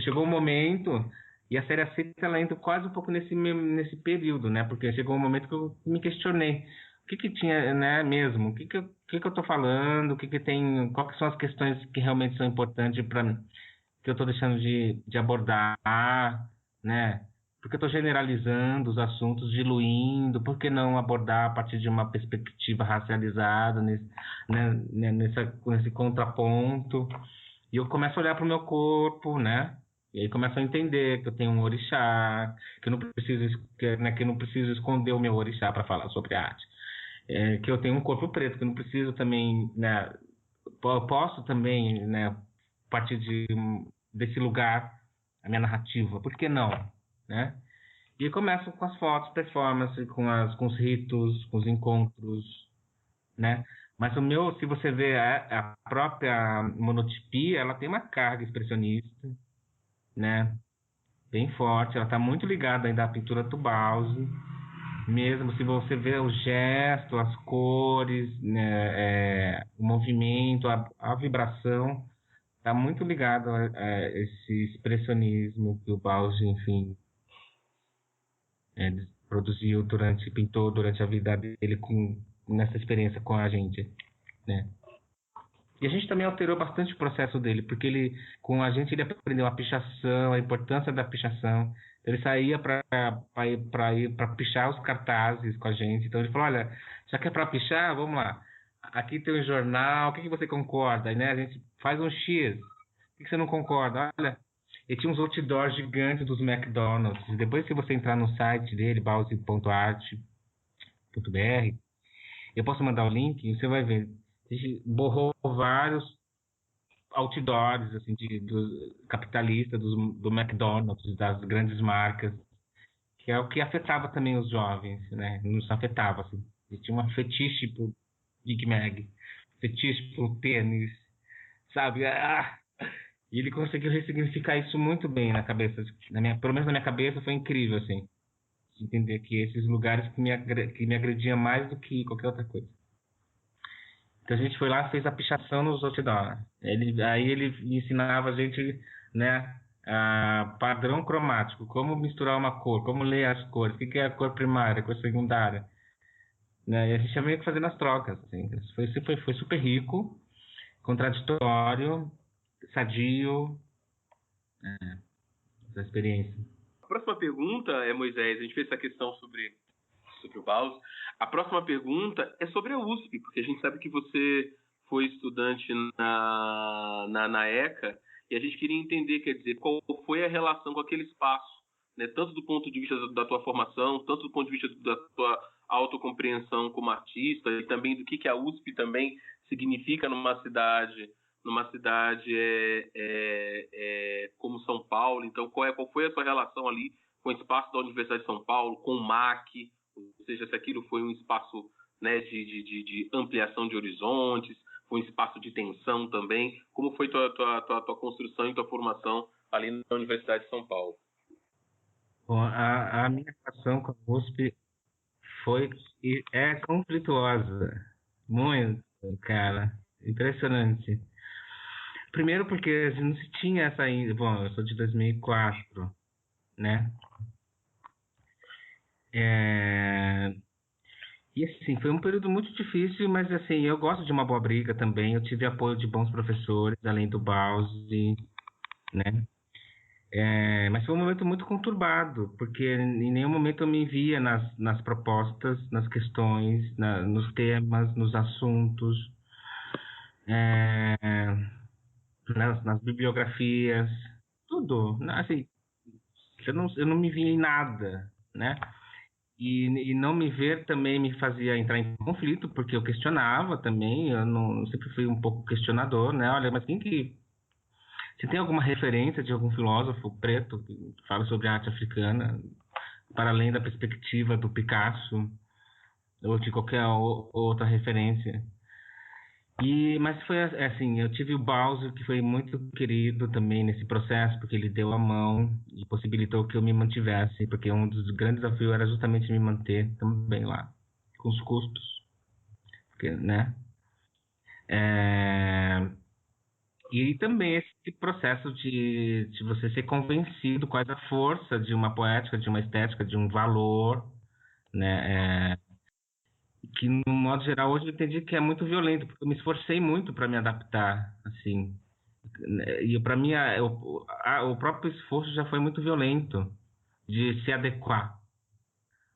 Chegou um momento e a série aceita ela entra quase um pouco nesse período, né? Porque chegou um momento que eu me questionei o que tinha, né, mesmo? O que eu tô falando? O que tem? Quais são as questões que realmente são importantes para mim? Que eu tô deixando de abordar, né? Porque eu tô generalizando os assuntos, diluindo. Por que não abordar a partir de uma perspectiva racializada nesse contraponto? E eu começo a olhar para o meu corpo, né? E aí começo a entender que eu tenho um orixá, que eu não preciso, que eu não preciso esconder o meu orixá para falar sobre arte. Que eu tenho um corpo preto, que eu não preciso também, né? Posso também, né? A partir desse lugar, a minha narrativa. Por que não, né? E começo com as fotos, performance, com os ritos, com os encontros, né? Mas se você vê a própria monotipia, ela tem uma carga expressionista, né? Bem forte, ela está muito ligada ainda à pintura do Bauzi, mesmo se você vê o gesto, as cores, né, o movimento, a vibração, está muito ligado a esse expressionismo que o Bauzi, enfim, pintou durante a vida dele nessa experiência com a gente, né? E a gente também alterou bastante o processo dele, porque com a gente ele aprendeu a pichação, a importância da pichação. Ele saía para pichar os cartazes com a gente. Então ele falou, olha, já que é para pichar, vamos lá. Aqui tem um jornal, o que você concorda? Né? A gente faz um X. O que você não concorda? Olha, ele tinha uns outdoors gigantes dos McDonald's. Depois que você entrar no site dele, bauzi.art.br, eu posso mandar o link e você vai ver. A gente borrou vários outdoors assim, capitalistas do McDonald's, das grandes marcas, que é o que afetava também os jovens, né? Nos afetava, assim. Tinha uma fetiche por Big Mac, fetiche por tênis, sabe? E ele conseguiu ressignificar isso muito bem na cabeça, pelo menos na minha cabeça foi incrível, assim, de entender que esses lugares que me agrediam mais do que qualquer outra coisa. Então a gente foi lá e fez a pichação nos outdoor. Aí ele ensinava a gente, né, a padrão cromático, como misturar uma cor, como ler as cores, o que é a cor primária, a cor secundária, né? E a gente ia meio que fazendo as trocas, assim. Foi super rico, contraditório, sadio, essa experiência. A próxima pergunta Moisés, a gente fez essa questão sobre o Baus. A próxima pergunta é sobre a USP, porque a gente sabe que você foi estudante na ECA, e a gente queria entender, quer dizer, qual foi a relação com aquele espaço, né? Tanto do ponto de vista da tua formação, tanto do ponto de vista da tua autocompreensão como artista, e também do que a USP também significa numa cidade como São Paulo. Então, qual foi a sua relação ali com o espaço da Universidade de São Paulo, com o MAC, ou seja, se aquilo foi um espaço, né, de ampliação de horizontes, foi um espaço de tensão também. Como foi tua construção e tua formação ali na Universidade de São Paulo? Bom, a minha relação com a USP foi e é conflituosa. Muito, cara. Impressionante. Primeiro porque a gente não se tinha essa ainda. Bom, eu sou de 2004, né? E assim, foi um período muito difícil, mas assim, eu gosto de uma boa briga também. Eu tive apoio de bons professores, além do Bausi, né? Mas foi um momento muito conturbado, porque em nenhum momento eu me via nas propostas, nas questões, nos temas, nos assuntos, nas bibliografias, tudo. Assim, eu não me via em nada, né? E não me ver também me fazia entrar em conflito, porque eu questionava também, eu sempre fui um pouco questionador, né? Olha, mas você tem alguma referência de algum filósofo preto que fala sobre a arte africana, para além da perspectiva do Picasso ou de qualquer outra referência? Mas foi assim, eu tive o Bauser, que foi muito querido também nesse processo, porque ele deu a mão e possibilitou que eu me mantivesse, porque um dos grandes desafios era justamente me manter também lá, com os custos, porque, né? E também esse processo de você ser convencido quais a força de uma poética, de uma estética, de um valor, né? Que no modo geral hoje eu entendi que é muito violento, porque eu me esforcei muito para me adaptar, assim. E para mim o próprio esforço já foi muito violento de se adequar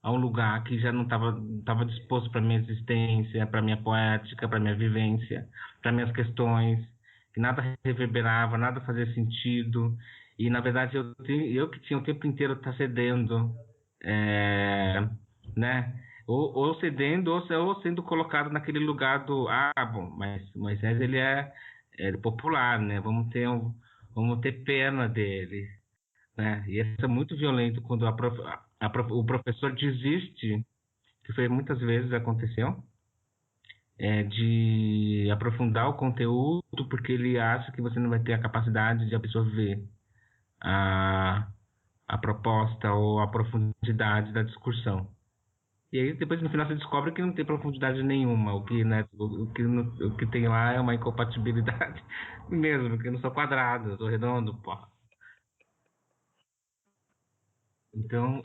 a um lugar que já não estava disposto para minha existência, para minha poética, para minha vivência, para minhas questões, que nada reverberava, nada fazia sentido. E na verdade eu que tinha o tempo inteiro tá cedendo, né? Ou cedendo ou sendo colocado naquele lugar do bom, mas Moisés ele é popular, né? Vamos ter pena dele, né? E isso é muito violento quando o professor desiste, que foi muitas vezes aconteceu, de aprofundar o conteúdo porque ele acha que você não vai ter a capacidade de absorver a proposta ou a profundidade da discussão. E aí depois no final você descobre que não tem profundidade nenhuma, o que tem lá é uma incompatibilidade mesmo, porque eu não sou quadrado, eu sou redondo, pô. Então,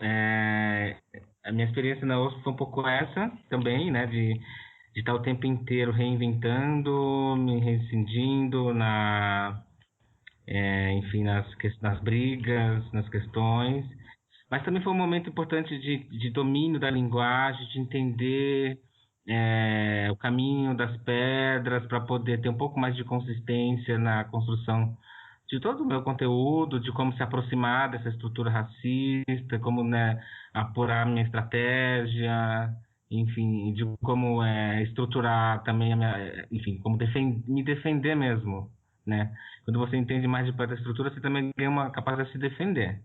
a minha experiência na USP foi um pouco essa também, né, de estar o tempo inteiro reinventando, me rescindindo enfim, nas brigas, nas questões. Mas também foi um momento importante de domínio da linguagem, de entender o caminho das pedras para poder ter um pouco mais de consistência na construção de todo o meu conteúdo, de como se aproximar dessa estrutura racista, como, né, apurar minha estratégia, enfim, de como estruturar também enfim, como me defender mesmo, né? Quando você entende mais de perto da estrutura, você também ganha uma capacidade de se defender,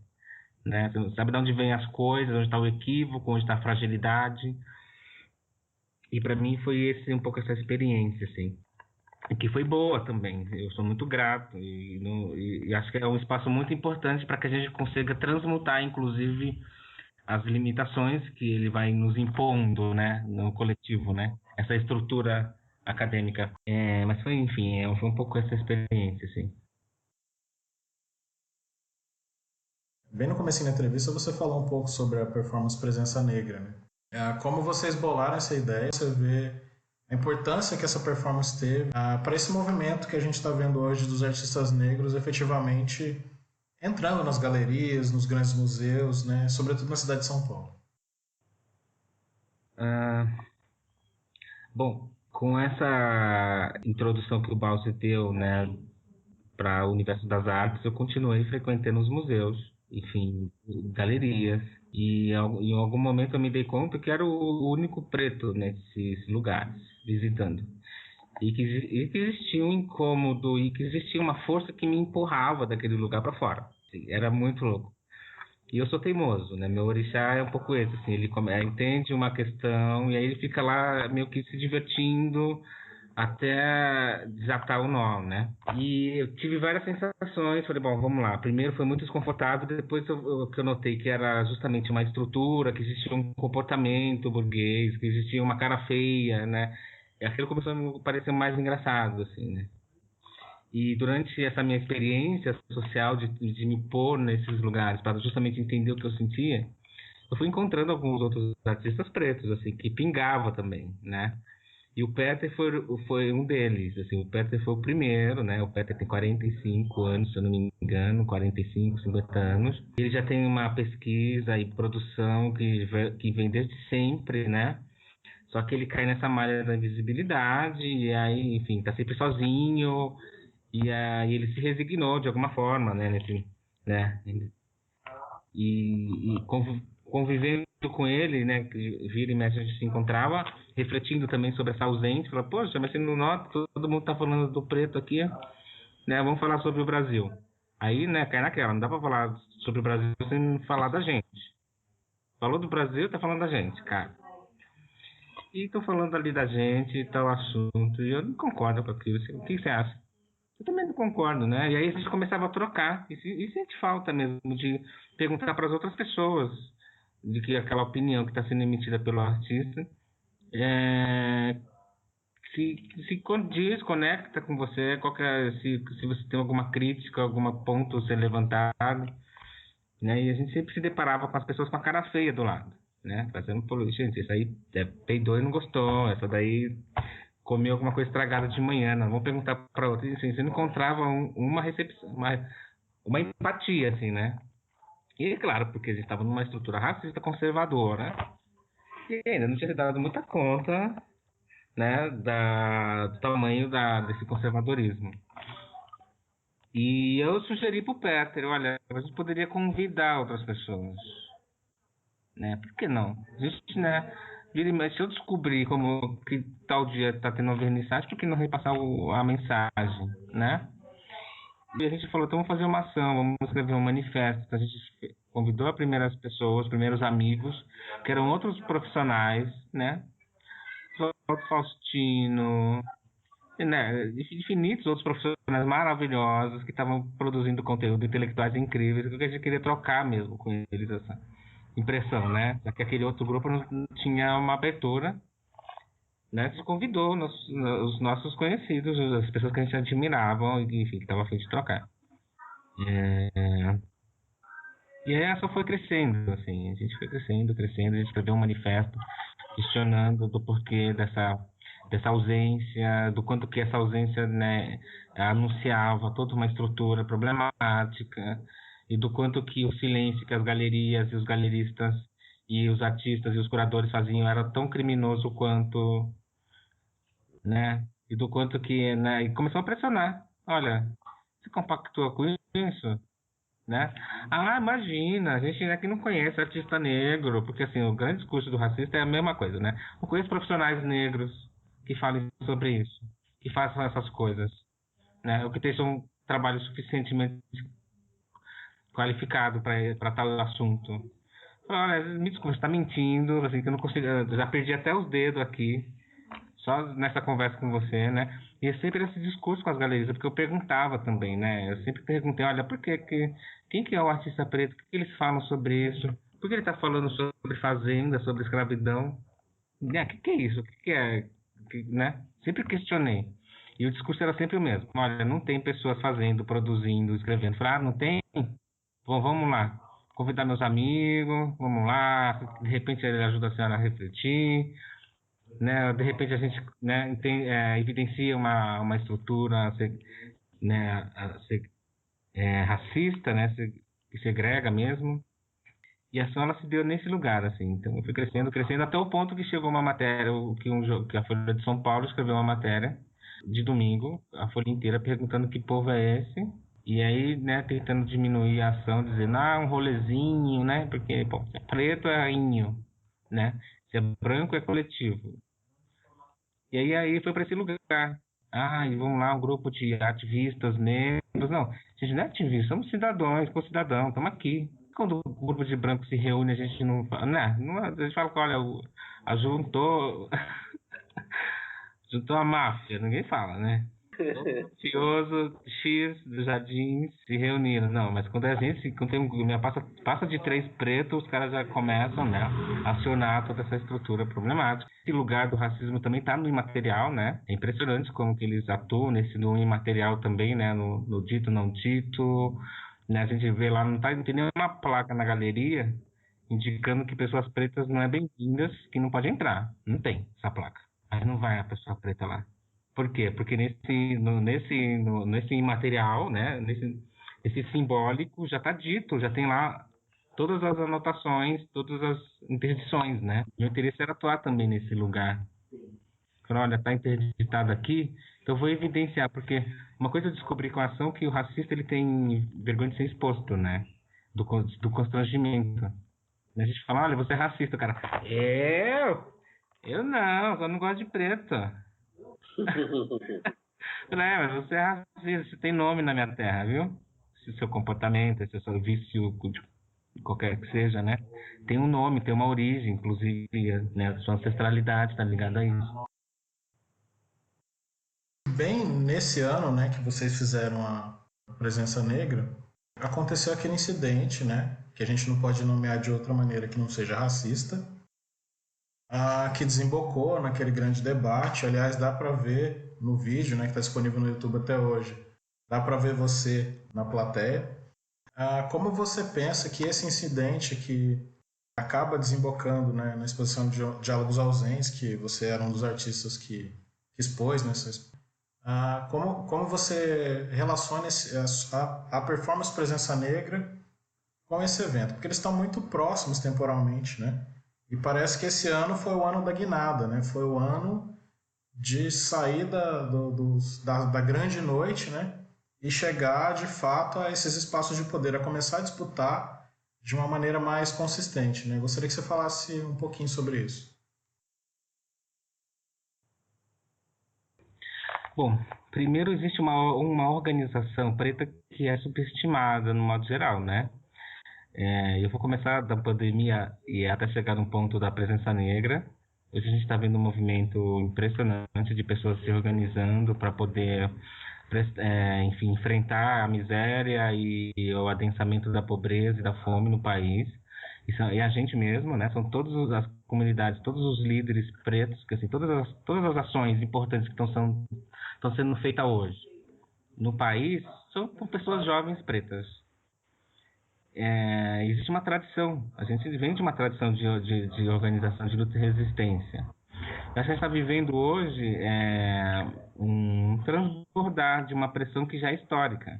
né? Você sabe de onde vem as coisas, onde está o equívoco, onde está a fragilidade. E para mim foi um pouco essa experiência, assim, que foi boa também. Eu sou muito grato e acho que é um espaço muito importante para que a gente consiga transmutar, inclusive, as limitações que ele vai nos impondo, né, no coletivo, né? Essa estrutura acadêmica. Mas foi, enfim, foi um pouco essa experiência, assim. Bem no começo da entrevista você falou um pouco sobre a performance presença negra, né? Como vocês bolaram essa ideia, você vê a importância que essa performance teve para esse movimento que a gente está vendo hoje dos artistas negros efetivamente entrando nas galerias, nos grandes museus, né? Sobretudo na cidade de São Paulo. Bom, com essa introdução que o Bausi deu, né, para o universo das artes, eu continuei frequentando os museus, enfim, galerias, e em algum momento eu me dei conta que era o único preto nesses lugares, visitando. E que existia um incômodo e que existia uma força que me empurrava daquele lugar para fora. Assim, era muito louco. E eu sou teimoso, né? Meu orixá é um pouco esse, assim, ele entende uma questão e aí ele fica lá meio que se divertindo até desatar o nó, né? E eu tive várias sensações, falei, bom, vamos lá. Primeiro foi muito desconfortável, depois que eu notei que era justamente uma estrutura, que existia um comportamento burguês, que existia uma cara feia, né? E aquilo começou a me parecer mais engraçado, assim, né? E durante essa minha experiência social de me pôr nesses lugares para justamente entender o que eu sentia, eu fui encontrando alguns outros artistas pretos, assim, que pingava também, né? E o Peter foi um deles, assim, o Peter foi o primeiro, né? O Peter tem 45 anos, se eu não me engano, 45, 50 anos. Ele já tem uma pesquisa e produção que vem desde sempre, né? Só que ele cai nessa malha da invisibilidade e aí, enfim, tá sempre sozinho. E aí ele se resignou de alguma forma, né? Né? E convivendo com ele, né? Que vira e mexe a gente se encontrava, refletindo também sobre essa ausência. Falou, poxa, mas você não nota, todo mundo tá falando do preto aqui, né? Vamos falar sobre o Brasil. Aí, né, cai naquela, não dá pra falar sobre o Brasil sem falar da gente. Falou do Brasil, tá falando da gente, cara. E tô falando ali da gente, tal assunto, e eu não concordo com aquilo. O que você acha? Eu também não concordo, né? E aí a gente começava a trocar. E sente falta mesmo de perguntar para as outras pessoas de que aquela opinião que está sendo emitida pelo artista se condiz, conecta com você, se você tem alguma crítica, algum ponto a ser levantado, né? E a gente sempre se deparava com as pessoas com a cara feia do lado, né? Fazendo, gente, isso aí peidou e não gostou, essa daí comeu alguma coisa estragada de manhã, não, vamos perguntar para outra, assim, você não encontrava uma recepção, uma empatia, assim, né? E claro, porque a gente estava numa estrutura racista conservadora, e ainda não tinha se dado muita conta, né, do tamanho desse conservadorismo. E eu sugeri para o Peter, olha, a gente poderia convidar outras pessoas, né? Por que não? A gente, né? Se eu descobrir como que tal dia está tendo uma vernissagem, por que não repassar a mensagem, né? E a gente falou, então vamos fazer uma ação, vamos escrever um manifesto. Então a gente convidou as primeiras pessoas, os primeiros amigos, que eram outros profissionais, né? Faustino, né? Infinitos outros profissionais maravilhosos que estavam produzindo conteúdo, intelectuais incríveis, que a gente queria trocar mesmo com eles, essa impressão, né? Já que aquele outro grupo não tinha uma abertura, né? A gente convidou os nossos conhecidos, as pessoas que a gente admirava, enfim, que estavam a fim de trocar. E aí essa foi crescendo, assim, a gente foi crescendo, a gente escreveu um manifesto questionando do porquê dessa ausência, do quanto que essa ausência, né, anunciava toda uma estrutura problemática e do quanto que o silêncio que as galerias e os galeristas e os artistas e os curadores faziam era tão criminoso quanto, né, e do quanto que, né, e começou a pressionar, olha, você compactua com isso? Né? Ah, imagina, a gente aqui não conhece artista negro, porque assim, o grande discurso do racista é a mesma coisa, né? Não conheço profissionais negros que falem sobre isso, que façam essas coisas, né? Ou que tenham um trabalho suficientemente qualificado para tal assunto. Olha, me desculpa, você está mentindo, assim, que eu não consigo, eu já perdi até os dedos aqui, só nessa conversa com você, né? E é sempre esse discurso com as galerias, porque eu perguntava também, né? Eu sempre perguntei, olha, quem que é o artista preto? O que eles falam sobre isso? Por que ele está falando sobre fazenda, sobre escravidão? O que é isso? O que é né? Sempre questionei. E o discurso era sempre o mesmo. Olha, não tem pessoas fazendo, produzindo, escrevendo. Falei, não tem? Bom, vamos lá. Convidar meus amigos, vamos lá. De repente ele ajuda a senhora a refletir, né? De repente a gente, né, evidencia uma estrutura, né, racista, né? Que segrega mesmo. E a ação ela se deu nesse lugar, assim. Então eu fui crescendo, até o ponto que chegou uma matéria, que a Folha de São Paulo escreveu uma matéria de domingo, a Folha inteira, perguntando que povo é esse. E aí, né, tentando diminuir a ação, dizendo, um rolezinho, né? Porque, pô, se é preto é inho, né? Se é branco é coletivo. E aí foi para esse lugar. E vamos lá, um grupo de ativistas negros. Não, a gente não é ativista, somos cidadãos, co-cidadãos, estamos aqui. Quando o grupo de brancos se reúne, a gente não fala, né? A gente fala que, olha, juntou a máfia, ninguém fala, né? O mafioso X dos Jardins se reuniram. Não, mas quando passa de 3 pretos, os caras já começam, né, a acionar toda essa estrutura problemática. Esse lugar do racismo também está no imaterial, né? É impressionante como que eles atuam no imaterial também, né? No dito, não dito. Né? A gente vê lá, não tem nenhuma placa na galeria indicando que pessoas pretas não é bem-vindas, que não pode entrar. Não tem essa placa. Aí não vai a pessoa preta lá. Por quê? Porque nesse imaterial, né? Esse simbólico já está dito, já tem lá todas as anotações, todas as interdições, né? Meu interesse era atuar também nesse lugar. Falei, olha, está interditado aqui, então eu vou evidenciar, porque uma coisa eu descobri com a ação que o racista ele tem vergonha de ser exposto, né? Do constrangimento. A gente fala, olha, você é racista, cara. Eu não, só não gosto de preto. Mas você é racista, você tem nome na minha terra, viu? Se o seu comportamento, se o seu vício, qualquer que seja, né? Tem um nome, tem uma origem, inclusive, né? A sua ancestralidade está ligada a isso. Bem nesse ano, né, que vocês fizeram a Presença Negra, aconteceu aquele incidente, né, que a gente não pode nomear de outra maneira que não seja racista, que desembocou naquele grande debate. Aliás, dá para ver no vídeo, né, que está disponível no YouTube até hoje, dá para ver você na plateia. Como você pensa que esse incidente que acaba desembocando, né, na exposição de Diálogos Ausentes, que você era um dos artistas que expôs nessa exposição, como você relaciona a performance Presença Negra com esse evento? Porque eles estão muito próximos temporalmente, né? E parece que esse ano foi o ano da guinada, né? Foi o ano de sair da grande noite, né? E chegar, de fato, a esses espaços de poder, a começar a disputar de uma maneira mais consistente, né? Gostaria que você falasse um pouquinho sobre isso. Bom, primeiro existe uma organização preta que é subestimada no modo geral, né? Eu vou começar da pandemia e até chegar no ponto da Presença Negra. Hoje a gente está vendo um movimento impressionante de pessoas se organizando para poder, enfim, enfrentar a miséria e o adensamento da pobreza e da fome no país. E a gente mesmo, né? São todas as comunidades, todos os líderes pretos, que assim, todas as ações importantes que estão sendo feitas hoje no país são por pessoas jovens pretas. Existe uma tradição, a gente vem de uma tradição de organização de luta e resistência. A gente está vivendo hoje um transbordar de uma pressão que já é histórica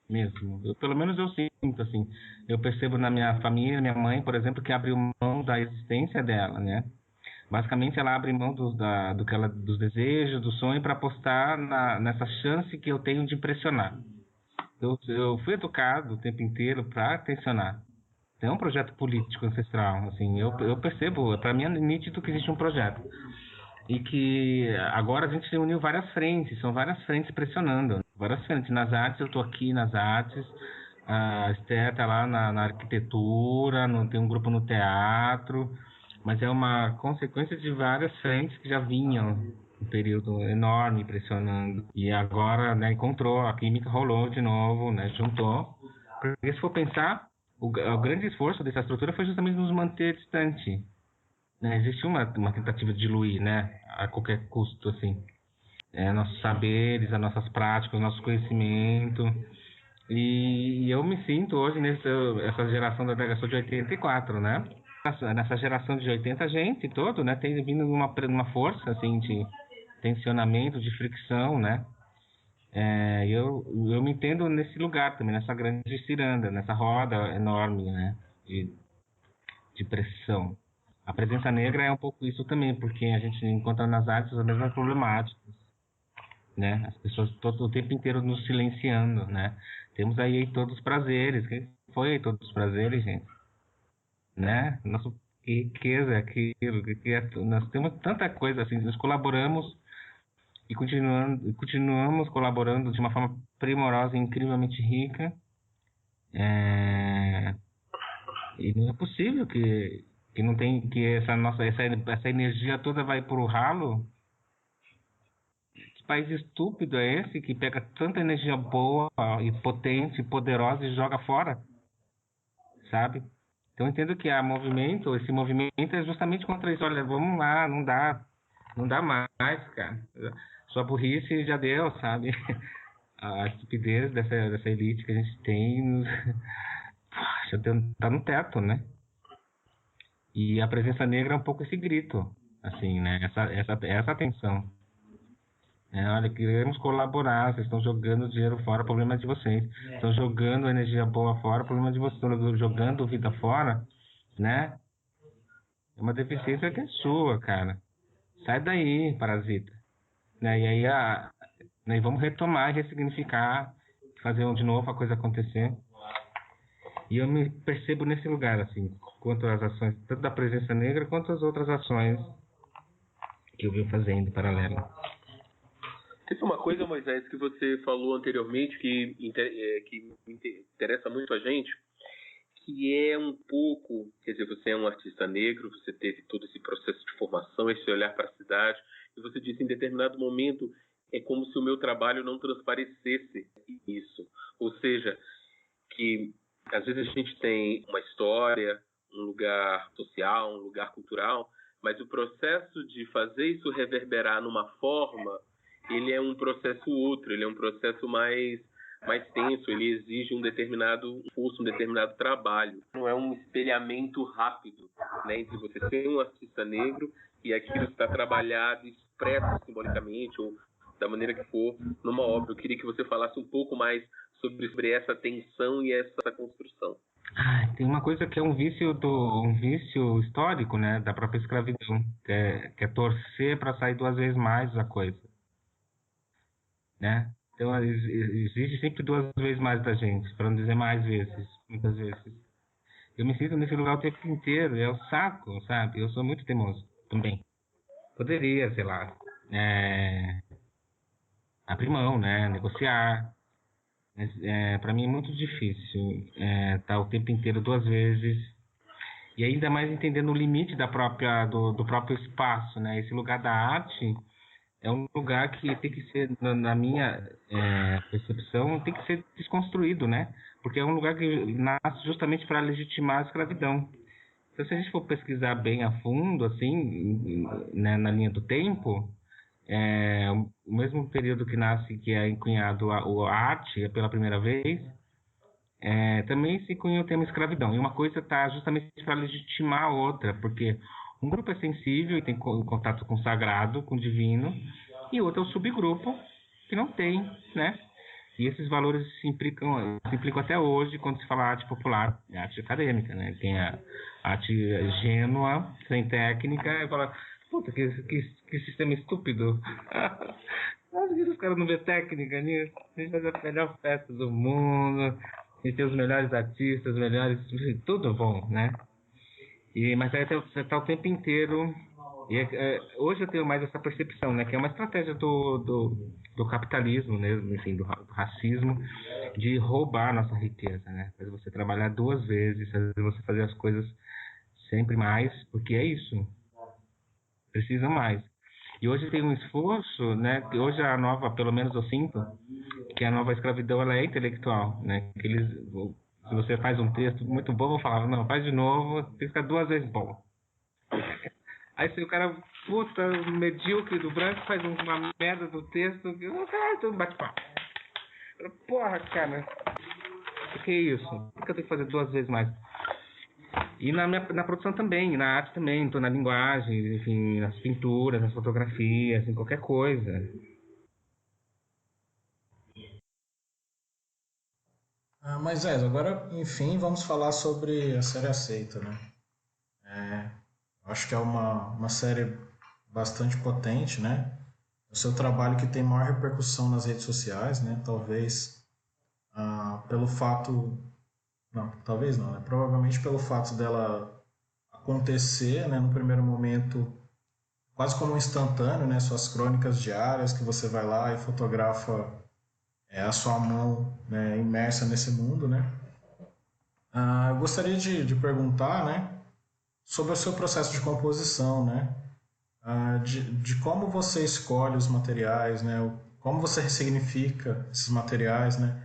mesmo. Pelo menos eu sinto, assim, eu percebo na minha família, minha mãe, por exemplo, que abriu mão da existência dela, né? Basicamente, ela abre mão dos desejos, do sonho, para apostar nessa chance que eu tenho de impressionar. Eu fui educado o tempo inteiro para tensionar. É um projeto político ancestral, assim, eu percebo, para mim é nítido que existe um projeto. E que agora a gente uniu várias frentes, são várias frentes pressionando. Várias frentes. Nas artes, eu estou aqui nas artes, a Esther está lá na arquitetura, tem um grupo no teatro, mas é uma consequência de várias frentes que já vinham um período enorme pressionando. E agora, né, encontrou, a química rolou de novo, né, juntou. Porque se for pensar, o grande esforço dessa estrutura foi justamente nos manter distante. né, existe uma tentativa de diluir, né, a qualquer custo, assim, nossos saberes, as nossas práticas, o nosso conhecimento. E eu me sinto hoje essa geração da delegação de 84, né? Nessa geração de 80, a gente todo, né, tem vindo numa força, assim, de tensionamento, de fricção, né? Eu me entendo nesse lugar também, nessa grande ciranda, nessa roda enorme, né, de pressão. A presença negra é um pouco isso também, porque a gente encontra nas artes as mesmas problemáticas, né? As pessoas todo o tempo inteiro nos silenciando, né? Temos aí todos os prazeres. Quem foi aí todos os prazeres, gente? Né? Nossa, que riqueza é aquilo. Nós temos tanta coisa assim. Nós colaboramos e continuamos colaborando de uma forma primorosa e incrivelmente rica. E não é possível que não tem que essa energia toda vai pro ralo. Que país estúpido é esse que pega tanta energia boa e potente, poderosa e joga fora, sabe? Então eu entendo que esse movimento é justamente contra isso. Olha, vamos lá, não dá mais, cara. Sua burrice já deu, sabe? A estupidez dessa elite que a gente tem já tá no teto, né? E a presença negra é um pouco esse grito, assim, né? Essa tensão. Olha, queremos colaborar, vocês estão jogando dinheiro fora, problema é de vocês. Estão jogando energia boa fora, problema é de vocês. Estão jogando vida fora, né? É uma deficiência que é sua, cara. Sai daí, parasita. Né? E aí, né? Vamos retomar, ressignificar, fazer de novo a coisa acontecer. E eu me percebo nesse lugar, assim, quanto às ações, tanto da presença negra, quanto às outras ações que eu venho fazendo em paralelo. Teve uma coisa, Moisés, que você falou anteriormente que interessa muito a gente, que é um pouco, quer dizer, você é um artista negro, você teve todo esse processo de formação, esse olhar para a cidade, e você disse em determinado momento, é como se o meu trabalho não transparecesse isso. Ou seja, que às vezes a gente tem uma história, um lugar social, um lugar cultural, mas o processo de fazer isso reverberar numa forma, ele é um processo outro, ele é um processo mais tenso, ele exige um determinado esforço, um determinado trabalho. Não é um espelhamento rápido, né, entre você ser um artista negro e aquilo que está trabalhado, expresso simbolicamente ou da maneira que for numa obra. Eu queria que você falasse um pouco mais sobre essa tensão e essa construção. Tem uma coisa que é um vício histórico, né, da própria escravidão, que é torcer para sair 2 vezes mais a coisa, né? Então exige sempre 2 vezes mais da gente, para não dizer mais vezes, muitas vezes. Eu me sinto nesse lugar o tempo inteiro, é o saco, sabe? Eu sou muito teimoso também. Poderia, sei lá, abrir mão, né, negociar. Mas para mim é muito difícil estar o tempo inteiro 2 vezes e ainda mais entendendo o limite do próprio espaço, né? Esse lugar da arte é um lugar que tem que ser, na minha percepção, tem que ser desconstruído, né? Porque é um lugar que nasce justamente para legitimar a escravidão. Então, se a gente for pesquisar bem a fundo, assim, né, na linha do tempo, o mesmo período que é encunhado a arte pela primeira vez, também se cunha o termo escravidão. E uma coisa está justamente para legitimar a outra, porque um grupo é sensível e tem contato com o sagrado, com o divino, e outro é o subgrupo que não tem, né? E esses valores se implicam até hoje quando se fala arte popular, arte acadêmica, né? Tem a arte ingênua, sem técnica, e fala, puta, que sistema estúpido. Os caras não vê técnica nisso. A gente faz a melhor festa do mundo, a gente tem os melhores artistas, os melhores... tudo bom, né? Mas aí você tá o tempo inteiro... hoje eu tenho mais essa percepção, né? Que é uma estratégia do capitalismo, né? Assim, do racismo, de roubar a nossa riqueza, né? Fazer você trabalhar 2 vezes, fazer você fazer as coisas sempre mais, porque é isso. Precisa mais. E hoje tem um esforço, né? Que hoje a nova, pelo menos eu sinto, que a nova escravidão ela é intelectual, né? Que se você faz um texto muito bom, eu falava, não, faz de novo, tem que ficar 2 vezes bom. Aí se o cara, puta, medíocre do branco, faz uma merda do texto, caralho, tu bate papo. Porra, cara, o que é isso? Por que eu tenho que fazer 2 vezes mais? E na produção também, na arte também, então na linguagem, enfim, nas pinturas, nas fotografias, em qualquer coisa. Mas agora, enfim, vamos falar sobre a série Aceita, né? Acho que é uma série bastante potente, né? O seu trabalho que tem maior repercussão nas redes sociais, né? Talvez pelo fato... Não, talvez não, né? Provavelmente pelo fato dela acontecer, né? No primeiro momento, quase como um instantâneo, né? Suas crônicas diárias, que você vai lá e fotografa a sua mão, né? Imersa nesse mundo, né? Eu gostaria de perguntar, né? Sobre o seu processo de composição, né? De como você escolhe os materiais, né? Como você ressignifica esses materiais, né?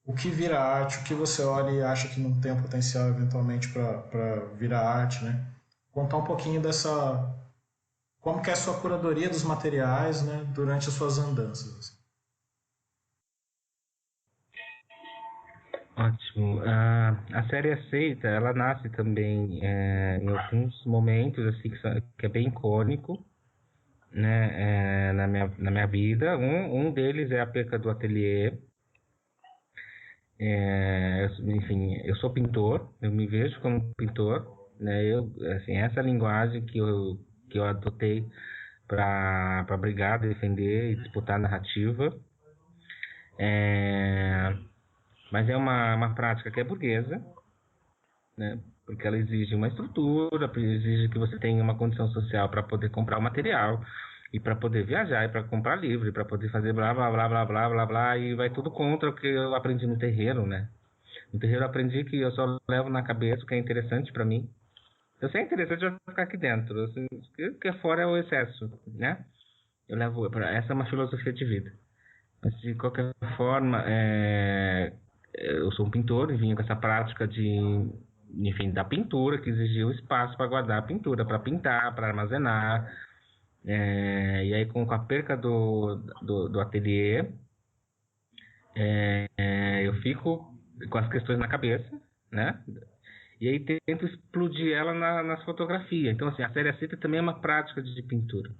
O que vira arte, o que você olha e acha que não tem um potencial eventualmente para virar arte, né? Contar um pouquinho dessa... Como que é a sua curadoria dos materiais, né? Durante as suas andanças. Ótimo. A série Aceita, ela nasce também em alguns momentos assim que é bem icônico, né, na minha vida. Um deles é a perca do ateliê. Enfim, eu sou pintor, eu me vejo como pintor, né? Assim, essa linguagem que eu adotei para brigar, defender e disputar a narrativa. Mas é uma prática que é burguesa, né? Porque ela exige uma estrutura, exige que você tenha uma condição social para poder comprar o material, e para poder viajar, e para comprar livro, para poder fazer blá, blá, blá, blá, blá, blá, blá, e vai tudo contra o que eu aprendi no terreiro, né? No terreiro eu aprendi que eu só levo na cabeça o que é interessante para mim. Se é interessante, eu vou ficar aqui dentro. O que é fora é o excesso, né? Essa é uma filosofia de vida. Mas, de qualquer forma, eu sou um pintor e vim com essa prática enfim, da pintura, que exigia o espaço para guardar a pintura, para pintar, para armazenar. E aí, com a perca do ateliê, eu fico com as questões na cabeça, né? E aí tento explodir ela nas fotografias. Então, assim, a série Aceita também é uma prática de pintura,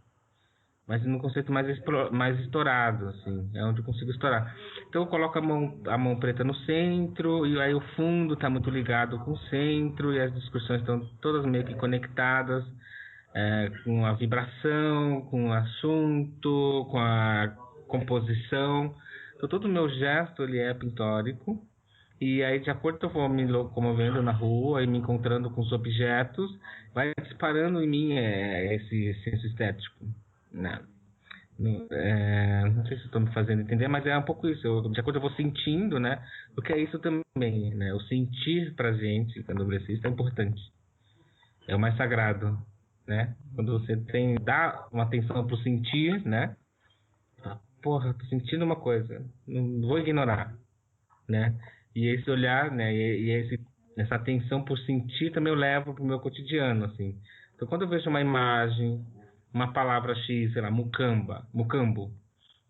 mas num conceito mais estourado, assim, é onde eu consigo estourar. Então eu coloco a mão preta no centro, e aí o fundo está muito ligado com o centro, e as discussões estão todas meio que conectadas, com a vibração, com o assunto, com a composição. Então todo o meu gesto ele é pintórico, e aí de acordo com eu vou me locomovendo na rua e me encontrando com os objetos, vai disparando em mim esse senso estético. Não. Não sei se estou me fazendo entender, mas é um pouco isso. De acordo eu vou sentindo, né? Porque é isso também, né? O sentir pra gente, candomblessista, é importante. É o mais sagrado, né? Quando você dá uma atenção pro sentir, né? Porra, tô sentindo uma coisa, não vou ignorar, né? E esse olhar, né? Essa atenção por sentir também eu levo pro meu cotidiano, assim. Então quando eu vejo uma imagem, uma palavra X, sei lá, mucambo.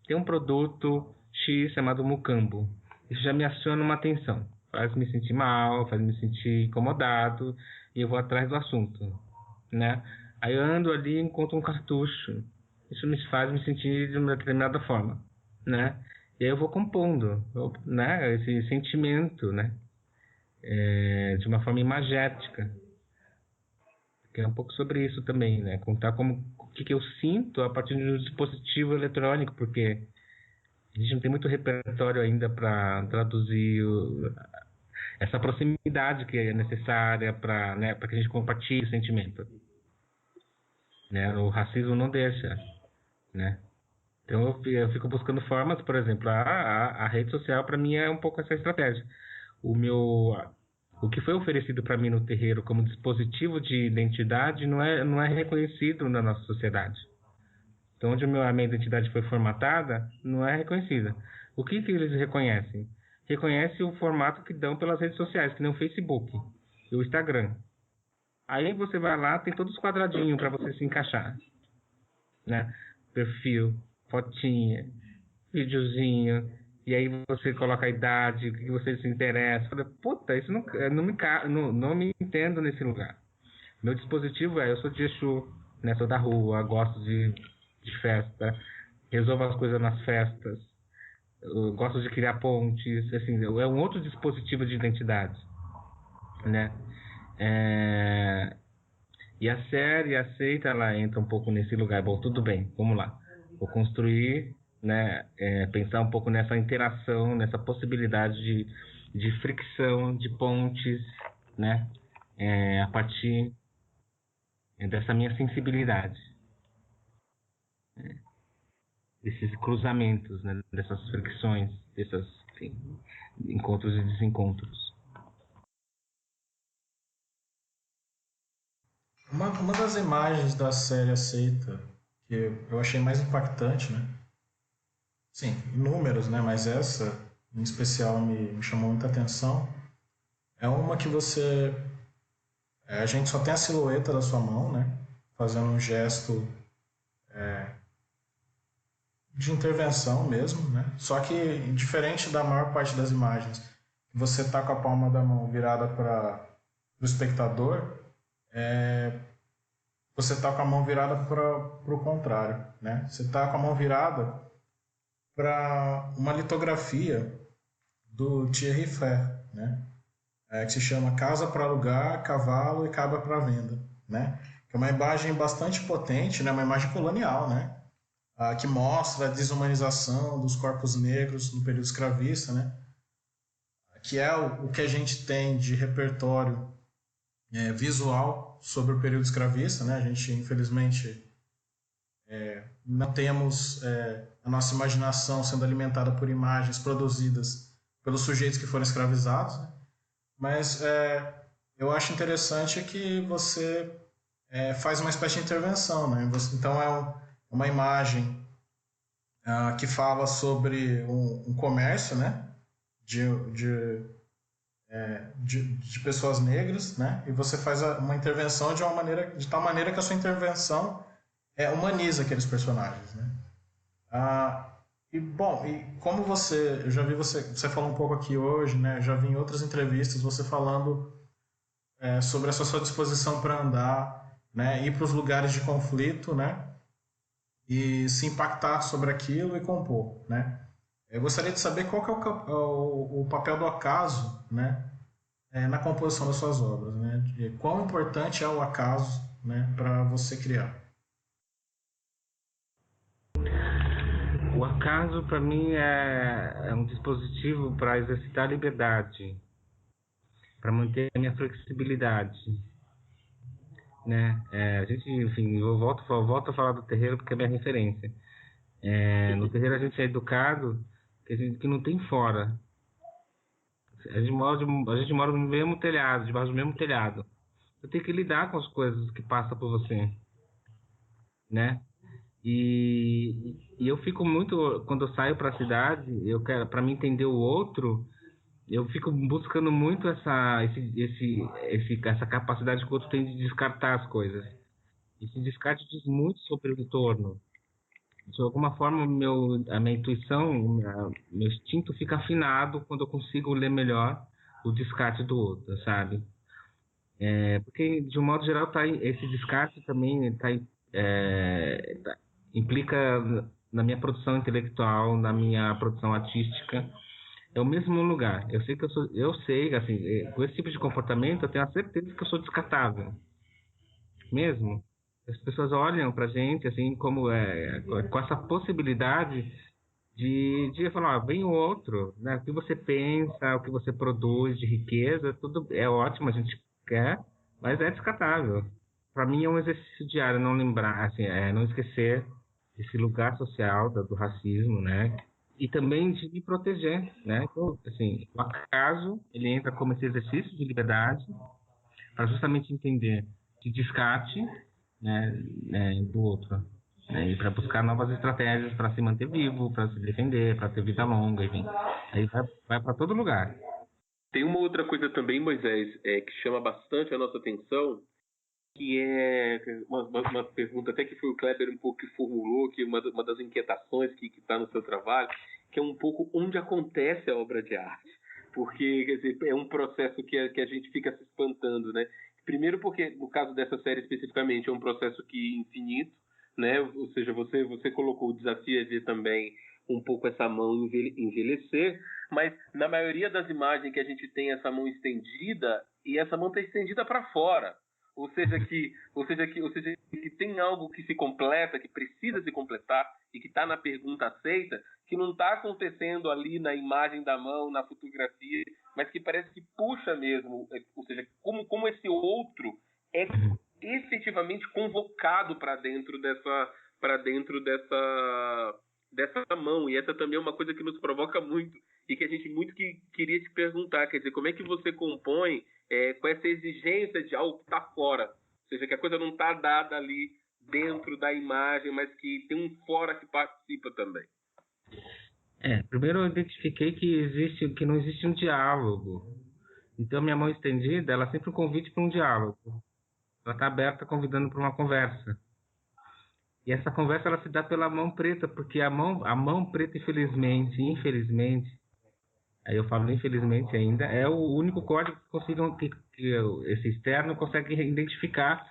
Tem um produto X chamado mucambo. Isso já me aciona uma atenção. Faz me sentir mal, faz me sentir incomodado, e eu vou atrás do assunto, né? Aí eu ando ali e encontro um cartucho. Isso me faz me sentir de uma determinada forma, né? E aí eu vou compondo, né? Esse sentimento, né? De uma forma imagética. Que é um pouco sobre isso também, né? Contar o que eu sinto a partir de um dispositivo eletrônico, porque a gente não tem muito repertório ainda para traduzir essa proximidade que é necessária para, né, que a gente compartilhe o sentimento, né? O racismo não deixa, né? Então eu fico buscando formas, por exemplo, a rede social para mim é um pouco essa estratégia. O que foi oferecido para mim no terreiro como dispositivo de identidade não é reconhecido na nossa sociedade. Então, onde a minha identidade foi formatada, não é reconhecida. O que eles reconhecem? Reconhecem o formato que dão pelas redes sociais, que nem o Facebook e o Instagram. Aí você vai lá, tem todos os quadradinhos para você se encaixar, né? Perfil, fotinha, videozinho, e aí você coloca a idade, o que você se interessa. Fala, puta, isso não me entendo nesse lugar. Meu dispositivo eu sou de Exu, né? Sou da rua, gosto de festa, resolvo as coisas nas festas, eu gosto de criar pontes, assim, é um outro dispositivo de identidade, né? E a série aceita, ela entra um pouco nesse lugar. Bom, tudo bem, vamos lá. Vou construir, né? Pensar um pouco nessa interação, nessa possibilidade de fricção, de pontes, né? A partir dessa minha sensibilidade, desses cruzamentos, né? Dessas fricções, desses, enfim, encontros e desencontros. Uma das imagens da série aceita que eu achei mais impactante, né? Sim, inúmeros, né? Mas essa, em especial, me chamou muita atenção. É uma que você... a gente só tem a silhueta da sua mão, né? Fazendo um gesto de intervenção mesmo, né? Só que, diferente da maior parte das imagens, você tá com a palma da mão virada para o espectador, você tá com a mão virada para o contrário, né? Você tá com a mão virada para uma litografia do Thierry Frère, né? Que se chama Casa para Alugar, Cavalo e Cabra para Venda, né? Que é uma imagem bastante potente, né? Uma imagem colonial, né? Que mostra a desumanização dos corpos negros no período escravista, né? Que é o que a gente tem de repertório visual sobre o período escravista, né? A gente, infelizmente, não temos a nossa imaginação sendo alimentada por imagens produzidas pelos sujeitos que foram escravizados, né? Mas eu acho interessante que você faz uma espécie de intervenção, né? Então uma imagem que fala sobre um comércio, né? De pessoas negras, né? E você faz uma intervenção de tal maneira que a sua intervenção humaniza aqueles personagens, né? E como eu já vi você falou um pouco aqui hoje, né? Eu já vi em outras entrevistas você falando sobre essa sua disposição para andar, né? Ir para os lugares de conflito, né? E se impactar sobre aquilo e compor, né? Eu gostaria de saber qual que é o papel do acaso, né? Na composição das suas obras, né? E quão importante é o acaso, né? Para você criar. O acaso, para mim, é um dispositivo para exercitar a liberdade, para manter a minha flexibilidade, né? A gente, enfim, eu volto a falar do terreiro porque é minha referência. No terreiro a gente é educado que não tem fora. A gente mora no mesmo telhado, debaixo do mesmo telhado. Você tem que lidar com as coisas que passam por você, né? E eu fico muito, quando eu saio para a cidade, para me entender o outro, eu fico buscando muito essa capacidade que o outro tem de descartar as coisas. Esse descarte diz muito sobre o entorno. De alguma forma, a minha intuição, meu instinto fica afinado quando eu consigo ler melhor o descarte do outro, sabe? Porque, de um modo geral, esse descarte também implica na minha produção intelectual, na minha produção artística. É o mesmo lugar. Eu sei, assim, com esse tipo de comportamento, eu tenho a certeza que eu sou descartável. Mesmo. As pessoas olham pra gente, assim, como com essa possibilidade de falar, vem o outro, né? O que você pensa, o que você produz de riqueza, tudo é ótimo, a gente quer, mas é descartável. Para mim é um exercício diário não lembrar, assim, não esquecer esse lugar social do racismo, né? E também de me proteger, né? Então, assim, o acaso, ele entra como esse exercício de liberdade para justamente entender de descarte, né, do outro, né? E para buscar novas estratégias para se manter vivo, para se defender, para ter vida longa, enfim. Aí vai para todo lugar. Tem uma outra coisa também, Moisés, que chama bastante a nossa atenção, que é uma pergunta até que foi o Kleber um pouco que formulou, que uma das inquietações que está no seu trabalho, que é um pouco onde acontece a obra de arte. Porque, quer dizer, é um processo que a gente fica se espantando, né? Primeiro porque, no caso dessa série especificamente, é um processo que é infinito, né? Ou seja, você colocou o desafio de ver também um pouco essa mão envelhecer, mas na maioria das imagens que a gente tem essa mão estendida, e essa mão está estendida para fora. Ou seja, que tem algo que se completa, que precisa se completar e que está na pergunta aceita, que não está acontecendo ali na imagem da mão, na fotografia, mas que parece que puxa mesmo. Ou seja, como esse outro é efetivamente convocado para dentro dessa mão. E essa também é uma coisa que nos provoca muito e que a gente muito queria te perguntar, quer dizer, como é que você compõe com essa exigência de algo que está fora, ou seja, que a coisa não está dada ali dentro da imagem, mas que tem um fora que participa também. Primeiro eu identifiquei que não existe um diálogo. Então minha mão estendida, ela é sempre um convite para um diálogo. Ela está aberta, convidando para uma conversa. E essa conversa ela se dá pela mão preta, porque a mão preta, infelizmente, aí eu falo infelizmente ainda, é o único código que esse externo consegue identificar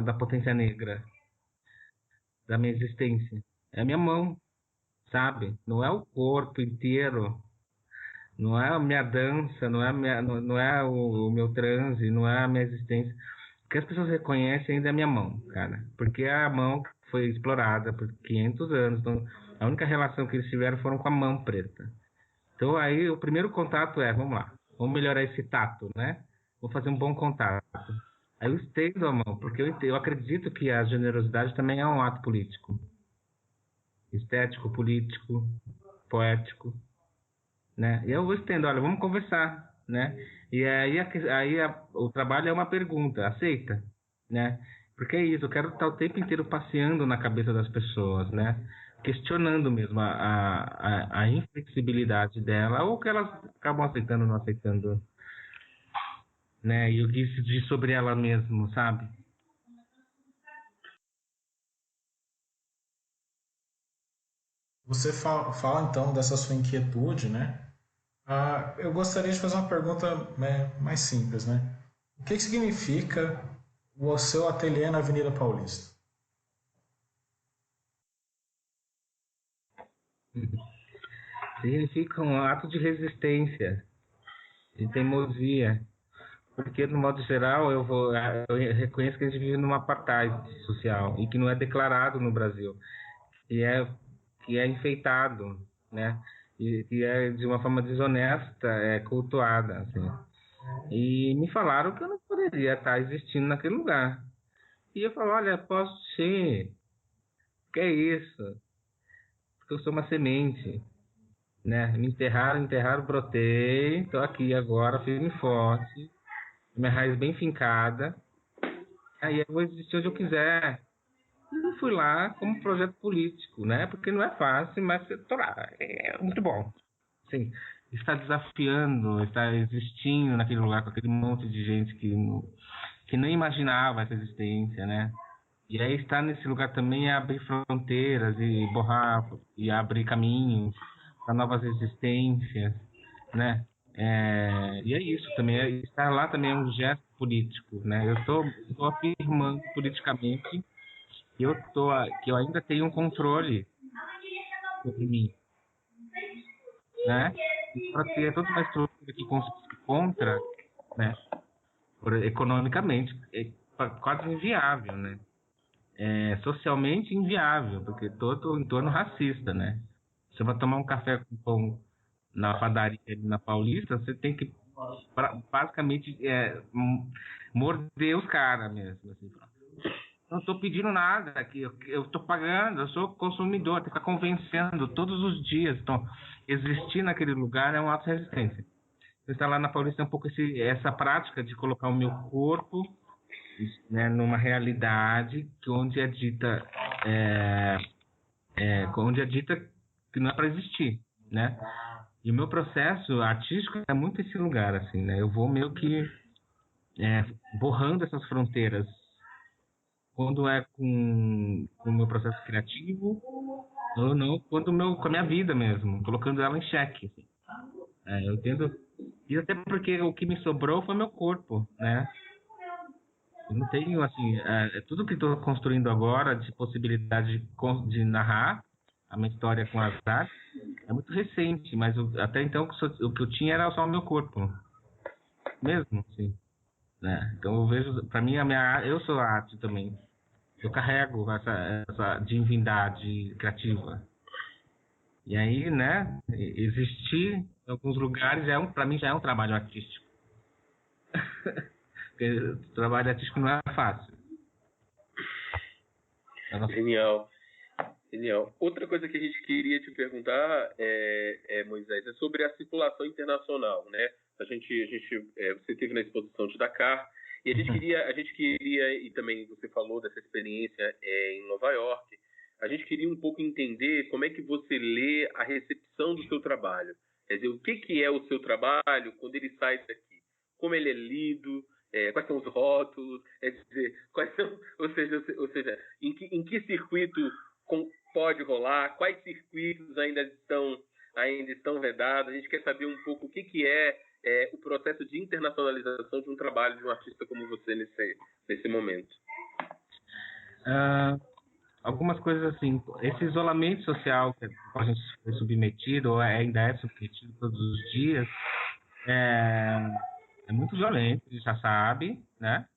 da potência negra, da minha existência. É a minha mão, sabe? Não é o corpo inteiro, não é a minha dança, não é o meu transe, não é a minha existência. O que as pessoas reconhecem ainda é a minha mão, cara. Porque é a mão que foi explorada por 500 anos. Então, a única relação que eles tiveram foram com a mão preta. Então, aí, o primeiro contato vamos lá, vamos melhorar esse tato, né? Vou fazer um bom contato. Aí eu estendo a mão, porque eu acredito que a generosidade também é um ato político. Estético, político, poético, né? E eu vou estendo, olha, vamos conversar, né? E aí, o trabalho é uma pergunta, aceita, né? Porque é isso, eu quero estar o tempo inteiro passeando na cabeça das pessoas, né? Questionando mesmo a inflexibilidade dela, ou que elas acabam aceitando ou não aceitando, né? E o que isso diz sobre ela mesmo, sabe? Você fala então dessa sua inquietude, né? Eu gostaria de fazer uma pergunta mais simples, né? O que significa o seu ateliê na Avenida Paulista? Significa um ato de resistência, de teimosia, porque no modo geral eu reconheço que a gente vive numa apartheid social e que não é declarado no Brasil, que é enfeitado, né? E que é de uma forma desonesta, cultuada, assim. E me falaram que eu não poderia estar existindo naquele lugar. E eu falo, olha, posso ser. Que é isso? Porque eu sou uma semente, né? Me enterraram, brotei, estou aqui agora, firme e forte, minha raiz bem fincada. Aí eu vou existir onde eu quiser. E eu fui lá como projeto político, né? Porque não é fácil, mas tô lá, é muito bom. Assim, está desafiando, está existindo naquele lugar com aquele monte de gente que não imaginava essa existência, né? E aí estar nesse lugar também é abrir fronteiras e borrar e abrir caminhos para novas existências, né? E é isso também, estar lá também é um gesto político, né? Eu estou afirmando politicamente que eu ainda tenho um controle sobre mim, né? E para ter toda uma estrutura que contra, né? Economicamente é quase inviável, né? Socialmente inviável, porque todo o entorno racista, né? Você vai tomar um café com pão na padaria na Paulista, você tem que basicamente morder os caras mesmo, assim. Não estou pedindo nada aqui, eu estou pagando, eu sou consumidor, tem que ficar convencendo todos os dias. Então, existir naquele lugar é um ato de resistência. Você está lá na Paulista é um pouco essa prática de colocar o meu corpo, né, numa realidade onde é dita que não é para existir, né? E o meu processo artístico é muito esse lugar, assim, né? Eu vou meio que borrando essas fronteiras. Quando é com o meu processo criativo, ou não, com a minha vida mesmo, colocando ela em xeque. Assim. Eu entendo. E até porque o que me sobrou foi meu corpo, né? Eu não tenho, assim, tudo que estou construindo agora de possibilidade de narrar a minha história com as artes é muito recente, mas até então o que eu tinha era só o meu corpo, mesmo, assim, né? Então eu vejo, para mim, eu sou a arte também. Eu carrego essa divindade criativa. E aí, né, existir em alguns lugares, para mim, já é um trabalho artístico. Porque o trabalho artístico não é fácil. Genial. Outra coisa que a gente queria te perguntar, Moisés, é sobre a circulação internacional, né? Você esteve na exposição de Dakar e a gente queria, e também você falou dessa experiência em Nova York, a gente queria um pouco entender como é que você lê a recepção do seu trabalho. Quer dizer, o que é o seu trabalho quando ele sai daqui? Como ele é lido? Quais são os rótulos? Quais são, ou seja, em que circuito pode rolar? Quais circuitos ainda estão vedados? A gente quer saber um pouco o que é o processo de internacionalização de um trabalho de um artista como você nesse momento. Algumas coisas assim, esse isolamento social que a gente foi submetido, ou ainda é submetido todos os dias, é muito violento, a gente já sabe, né?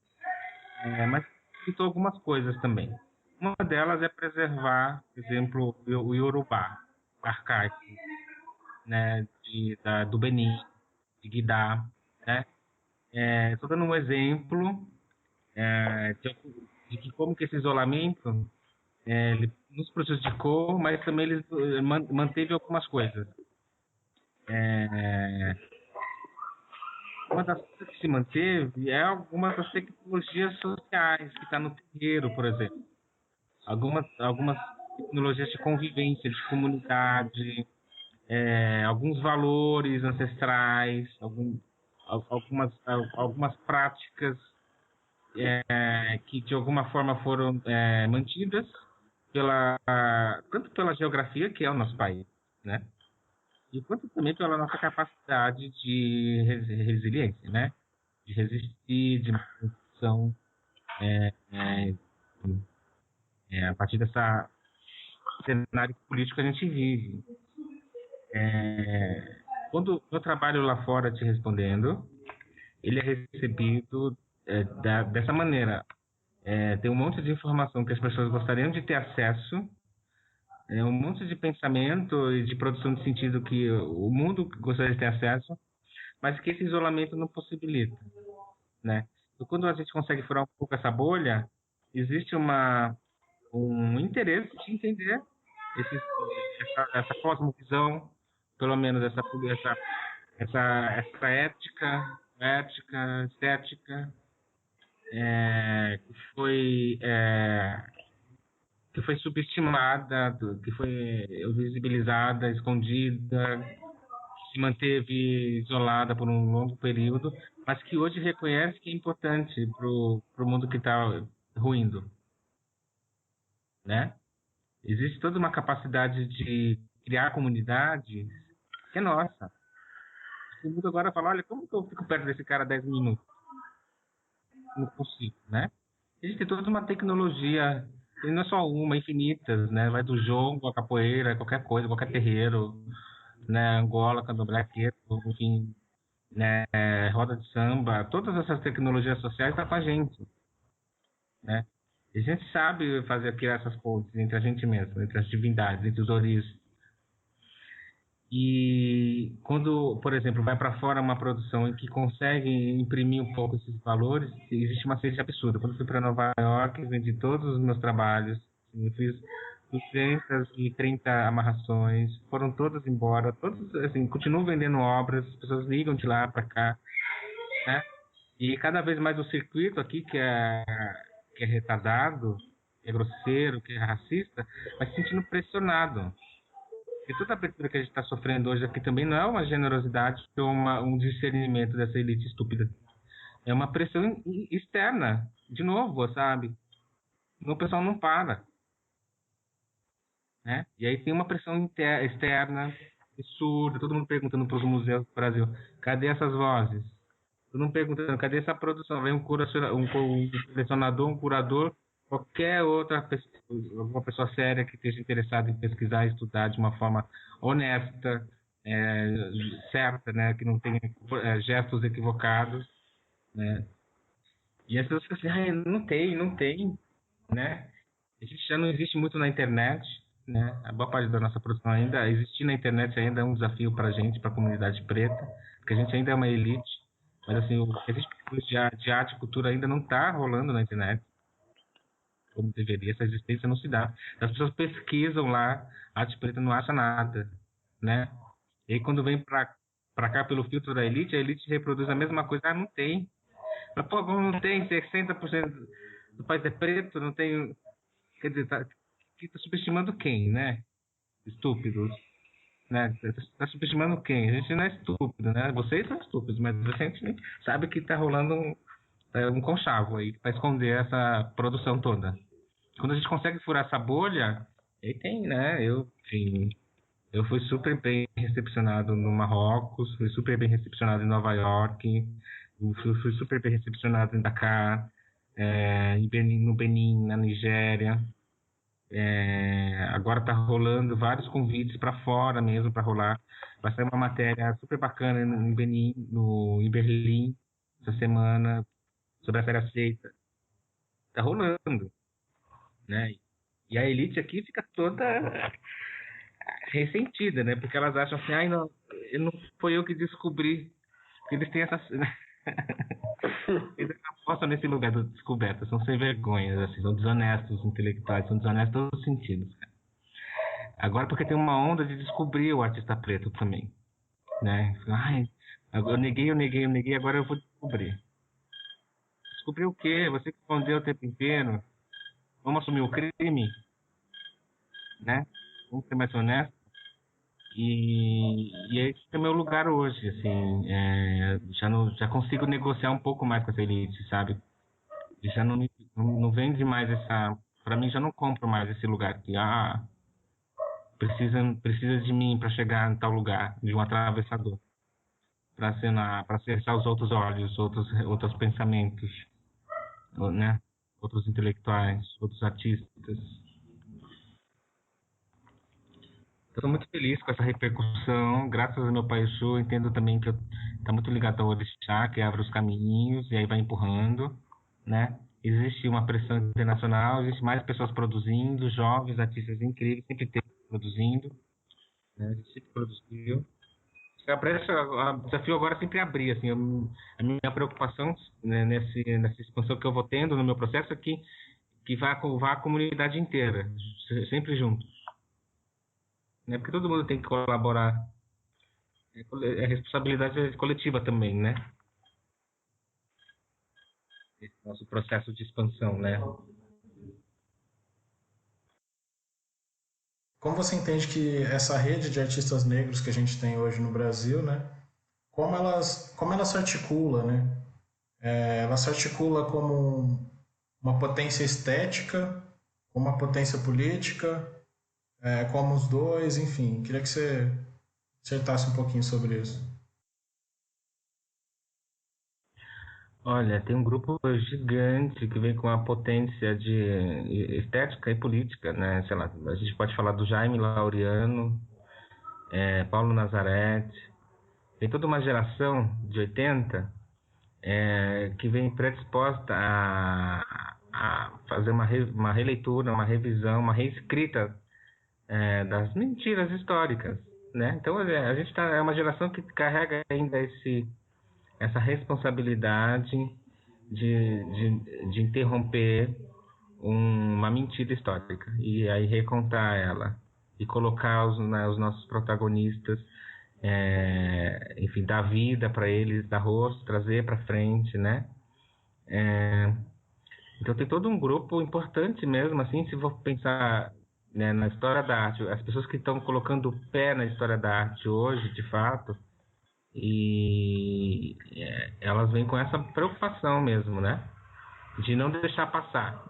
Mas citou algumas coisas também. Uma delas é preservar, por exemplo, o Yorubá arcaico, né? Do Benin, de Guidá, né? Estou dando um exemplo de que como que esse isolamento ele nos prejudicou, mas também ele manteve algumas coisas. Uma das coisas que se manteve é algumas das tecnologias sociais que está no terreiro, por exemplo. Algumas tecnologias de convivência, de comunidade, alguns valores ancestrais, algumas práticas que de alguma forma foram mantidas tanto pela geografia, que é o nosso país, né? E quanto também pela nossa capacidade de resiliência, né? De resistir, de manutenção, a partir dessa cenário político que a gente vive. Quando eu trabalho lá fora te respondendo, ele é recebido dessa maneira. Tem um monte de informação que as pessoas gostariam de ter acesso, um monte de pensamento e de produção de sentido que o mundo gostaria de ter acesso, mas que esse isolamento não possibilita, né? Então, quando a gente consegue furar um pouco essa bolha, existe um interesse de entender essa cosmovisão, pelo menos essa ética, estética, que foi subestimada, que foi visibilizada, escondida, que se manteve isolada por um longo período, mas que hoje reconhece que é importante para o mundo que está ruindo, né? Existe toda uma capacidade de criar comunidades que é nossa. O mundo agora fala, olha, como que eu fico perto desse cara 10 minutos? Não consigo, né? Existe toda uma tecnologia, e não é só uma, infinitas, né? Vai do jongo, a capoeira, qualquer coisa, qualquer terreiro, né? Angola, candomblé, enfim, né? Roda de samba, todas essas tecnologias sociais estão com a gente, né? E a gente sabe criar essas pontes entre a gente mesmo, entre as divindades, entre os origens. E quando, por exemplo, vai para fora uma produção em que consegue imprimir um pouco esses valores, existe uma sede absurda. Quando eu fui para Nova York, vendi todos os meus trabalhos, eu fiz 230 amarrações, foram todas embora, todos, assim, continuo vendendo obras, as pessoas ligam de lá para cá, né? E cada vez mais o circuito aqui, que é retardado, que é grosseiro, que é racista, vai se sentindo pressionado. E toda a abertura que a gente está sofrendo hoje aqui também não é uma generosidade ou um discernimento dessa elite estúpida. É uma pressão externa, de novo, sabe? O pessoal não para, né? E aí tem uma pressão externa, absurda, todo mundo perguntando para os museus do Brasil, cadê essas vozes? Todo mundo perguntando, cadê essa produção? Vem um selecionador, um curador, qualquer outra pessoa, alguma pessoa séria que esteja interessada em pesquisar e estudar de uma forma honesta, certa, né? Que não tenha gestos equivocados, né? E as pessoas ficam assim, não tem, né? A gente já não existe muito na internet, né? A boa parte da nossa produção ainda, existir na internet ainda é um desafio para a gente, para a comunidade preta, porque a gente ainda é uma elite, mas assim, o que existe de arte e cultura ainda não está rolando na internet, como deveria, essa existência não se dá. As pessoas pesquisam lá, arte preta não acha nada, né? E aí quando vem para cá pelo filtro da elite, a elite reproduz a mesma coisa, não tem. Mas, pô, não tem 60% do país é preto, não tem. Quer dizer, tá subestimando quem, né? Estúpidos. Né? Tá subestimando quem? A gente não é estúpido, né? Vocês são estúpidos, mas a gente sabe que tá rolando um conchavo aí para esconder essa produção toda. Quando a gente consegue furar essa bolha, aí tem, né? Enfim, eu fui super bem recepcionado no Marrocos, fui super bem recepcionado em Nova York, fui super bem recepcionado em Dakar, no Benin, na Nigéria. Agora está rolando vários convites para fora mesmo para rolar. Vai sair uma matéria super bacana em Benin, em Berlim, essa semana, sobre a Féria Seita. Está rolando, né? E a elite aqui fica toda ressentida, né? Porque elas acham assim, não foi eu que descobri. Porque eles têm essa... Eles apostam nesse lugar da descoberta, são sem vergonhas, assim, são desonestos intelectuais, são desonestos em todos os sentidos. Agora porque tem uma onda de descobrir o artista preto também, né? Eu neguei, agora eu vou descobrir. Descobrir o quê? Você que escondeu o tempo inteiro? Vamos assumir o crime, né? Vamos ser mais honestos. E esse é o meu lugar hoje, assim, já consigo negociar um pouco mais com essa elite, sabe? E já não vende mais para mim já não compro mais esse lugar que precisa de mim para chegar em tal lugar, de um atravessador, para acessar os outros olhos, outros pensamentos, né? Outros intelectuais, outros artistas. Estou muito feliz com essa repercussão, graças ao meu pai Exu, entendo também que está muito ligado ao Orixá, que abre os caminhos e aí vai empurrando, né? Existe uma pressão internacional, existe mais pessoas produzindo, jovens, artistas incríveis, sempre tem produzindo, né? A gente sempre produziu. O desafio agora é sempre abrir, assim, a minha preocupação, né, nessa expansão que eu vou tendo no meu processo é que vá a comunidade inteira, sempre junto. Né? Porque todo mundo tem que colaborar. É responsabilidade coletiva também, né? Esse nosso processo de expansão, né? Como você entende que essa rede de artistas negros que a gente tem hoje no Brasil, né? Como ela se articula, né? Ela se articula como uma potência estética, como uma potência política, como os dois, enfim. Queria que você acertasse um pouquinho sobre isso. Olha, tem um grupo gigante que vem com uma potência de estética e política, né? Sei lá, a gente pode falar do Jaime Laureano, Paulo Nazareth. Tem toda uma geração de 80 que vem predisposta a fazer uma releitura, uma revisão, uma reescrita das mentiras históricas, né? Então a gente é uma geração que carrega ainda essa responsabilidade de interromper uma mentira histórica e aí recontar ela e colocar os nossos protagonistas, enfim, dar vida para eles, dar rosto, trazer para frente, né? Então tem todo um grupo importante mesmo, assim, se for pensar, né, na história da arte, as pessoas que estão colocando o pé na história da arte hoje, de fato, E elas vêm com essa preocupação mesmo, né? De não deixar passar,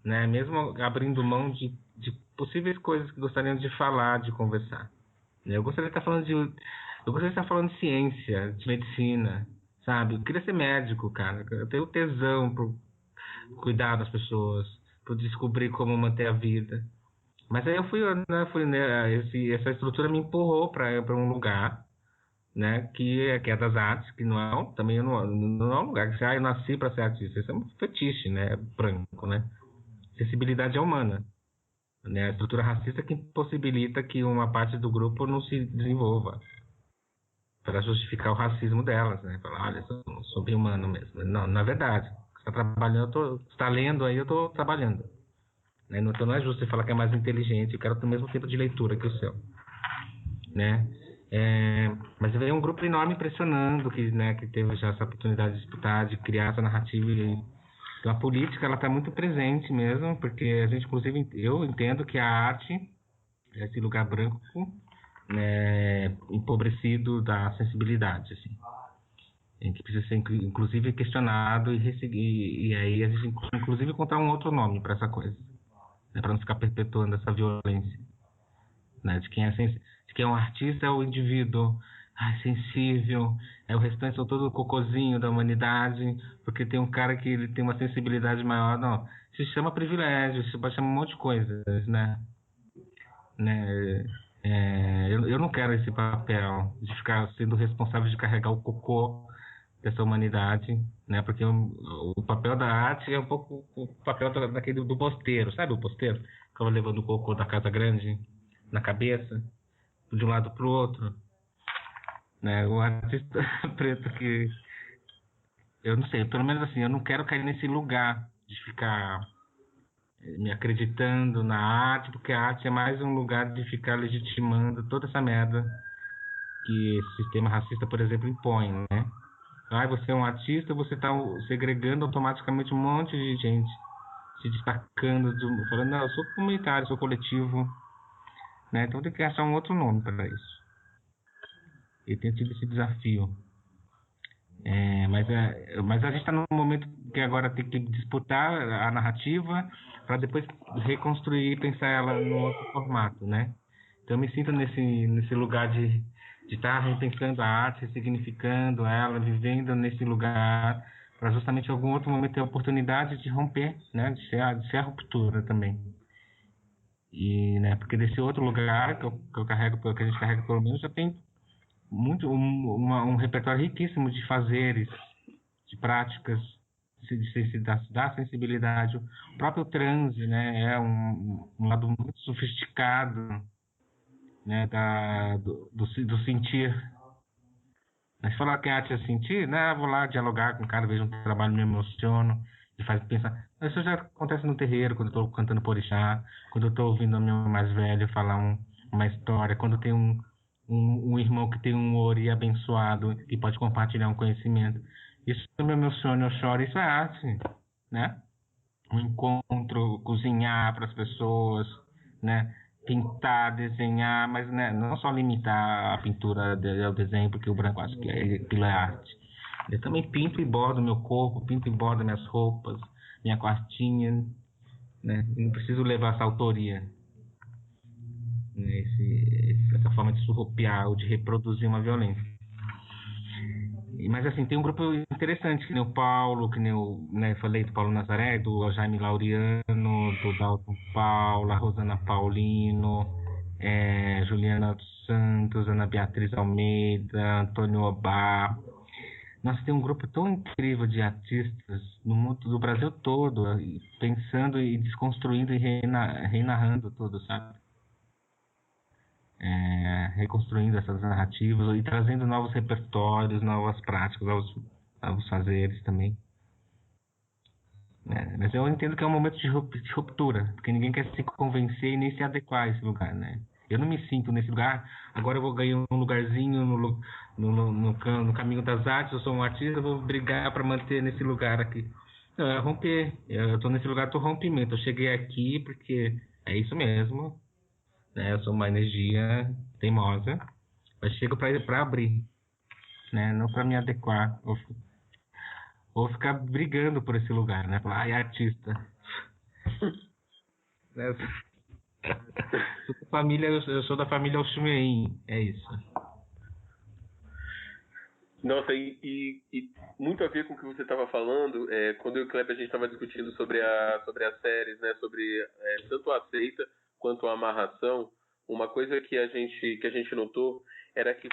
né? Mesmo abrindo mão de possíveis coisas que gostariam de falar, de conversar. Eu gostaria de estar falando de ciência, de medicina, sabe? Eu queria ser médico, cara. Eu tenho tesão por cuidar das pessoas, por descobrir como manter a vida. Mas aí eu essa estrutura me empurrou para um lugar, né? Que é das artes, que também não é um lugar que eu nasci para ser artista. Isso é um fetiche, né? Branco, né? Acessibilidade é humana, né? A estrutura racista que impossibilita que uma parte do grupo não se desenvolva para justificar o racismo delas, né? Falar, olha, eu sou sobre-humano mesmo. Não, na verdade, você está trabalhando, você está lendo aí, eu estou trabalhando. Né? Então não é justo você falar que é mais inteligente, eu quero ter o mesmo tempo de leitura que o seu, né? Mas veio um grupo enorme pressionando que teve já essa oportunidade de disputar, de criar essa narrativa. Então a política ela está muito presente mesmo, porque a gente, inclusive, eu entendo que a arte é esse lugar branco, né, empobrecido da sensibilidade, assim, em que precisa ser inclusive questionado e aí a gente inclusive encontrar um outro nome para essa coisa, né, para não ficar perpetuando essa violência, né, de quem é um artista é o indivíduo sensível, o restante são todo o cocôzinho da humanidade, porque tem um cara que ele tem uma sensibilidade maior. Não, se chama privilégio, se chama um monte de coisas, né? Eu não quero esse papel de ficar sendo responsável de carregar o cocô dessa humanidade, né? Porque o papel da arte é um pouco o papel daquele do posteiro, sabe o posteiro? Ficava levando o cocô da casa grande na cabeça, de um lado para o outro, né? O artista preto que eu não sei, pelo menos assim, eu não quero cair nesse lugar de ficar me acreditando na arte, porque a arte é mais um lugar de ficar legitimando toda essa merda que esse sistema racista, por exemplo, impõe, né? Você é um artista, você está segregando automaticamente um monte de gente, se destacando, falando, não, eu sou comunitário, sou coletivo, né? Então tem que achar um outro nome para isso. E tem tido esse desafio. Mas a gente está num momento que agora tem que disputar a narrativa para depois reconstruir e pensar ela no outro formato, né? Então eu me sinto nesse lugar de estar repensando a arte, ressignificando ela, vivendo nesse lugar, para justamente em algum outro momento ter a oportunidade de romper, né? De ser a ruptura também. E, né? Porque desse outro lugar que eu carrego, que a gente carrega pelo menos, já tem um repertório riquíssimo de fazeres, de práticas, da sensibilidade. O próprio transe, né, é um lado muito sofisticado, né, do sentir. Mas falar que a arte é sentir, né, vou lá dialogar com o cara, vejo um trabalho, me emociono, e faz pensar. Isso já acontece no terreiro, quando eu estou cantando por orixá, quando eu estou ouvindo o meu mais velho falar uma história, quando tem um irmão que tem um ori abençoado e pode compartilhar um conhecimento. Isso me emociona, eu choro, isso é arte, né? Um encontro, cozinhar para as pessoas, né? Pintar, desenhar, mas né, não só limitar a pintura ao desenho, porque o branco acha que aquilo é arte. Eu também pinto e bordo meu corpo, pinto e bordo minhas roupas, minha quartinha, né? Eu não preciso levar essa autoria, essa forma de surrupiar ou de reproduzir uma violência. Mas assim, tem um grupo interessante, que nem o Paulo, que nem falei do Paulo Nazaré, do Jaime Laureano, do Dalton Paula, Rosana Paulino, Juliana dos Santos, Ana Beatriz Almeida, Antônio Obá. Nossa, tem um grupo tão incrível de artistas no mundo do Brasil todo, pensando e desconstruindo e reinarrando tudo, sabe? Reconstruindo essas narrativas e trazendo novos repertórios, novas práticas, novos fazeres também. Mas eu entendo que é um momento de ruptura, porque ninguém quer se convencer e nem se adequar a esse lugar, né? Eu não me sinto nesse lugar, agora eu vou ganhar um lugarzinho no caminho das artes, eu sou um artista, eu vou brigar para manter nesse lugar aqui. Não, é romper, eu estou nesse lugar do rompimento, eu cheguei aqui porque é isso mesmo, né? Eu sou uma energia teimosa, mas chego para abrir, né? Não para me adequar ou ficar brigando por esse lugar, né? Falar, ai, artista. Né? Eu sou da família Oxumein, é isso. Nossa, e muito a ver com o que você estava falando, quando eu e o Kleber a gente estava discutindo sobre as séries, né, sobre tanto a seita quanto a amarração, uma coisa que a gente notou era que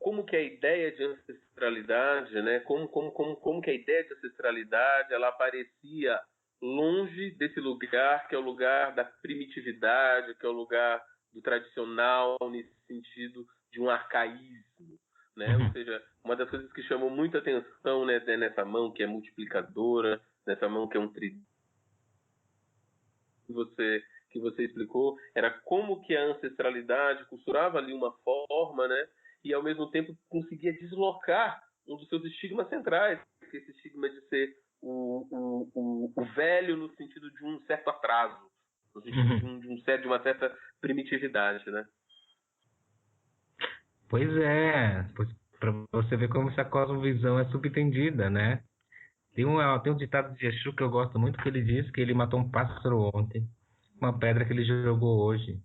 como que a ideia de ancestralidade, né, como que a ideia de ancestralidade ela aparecia longe desse lugar que é o lugar da primitividade, que é o lugar do tradicional nesse sentido de um arcaísmo, né? Ou seja, uma das coisas que chamou muita atenção, né, nessa mão que é multiplicadora, nessa mão que é um tridente que você explicou, era como que a ancestralidade costurava ali uma forma, né, e ao mesmo tempo conseguia deslocar um dos seus estigmas centrais, que é esse estigma de ser o velho no sentido de um certo atraso, no sentido de uma certa primitividade, né? Pois é, para você ver como essa cosmovisão é subentendida, né? Tem um ditado de Exu que eu gosto muito, que ele diz que ele matou um pássaro ontem, uma pedra que ele jogou hoje,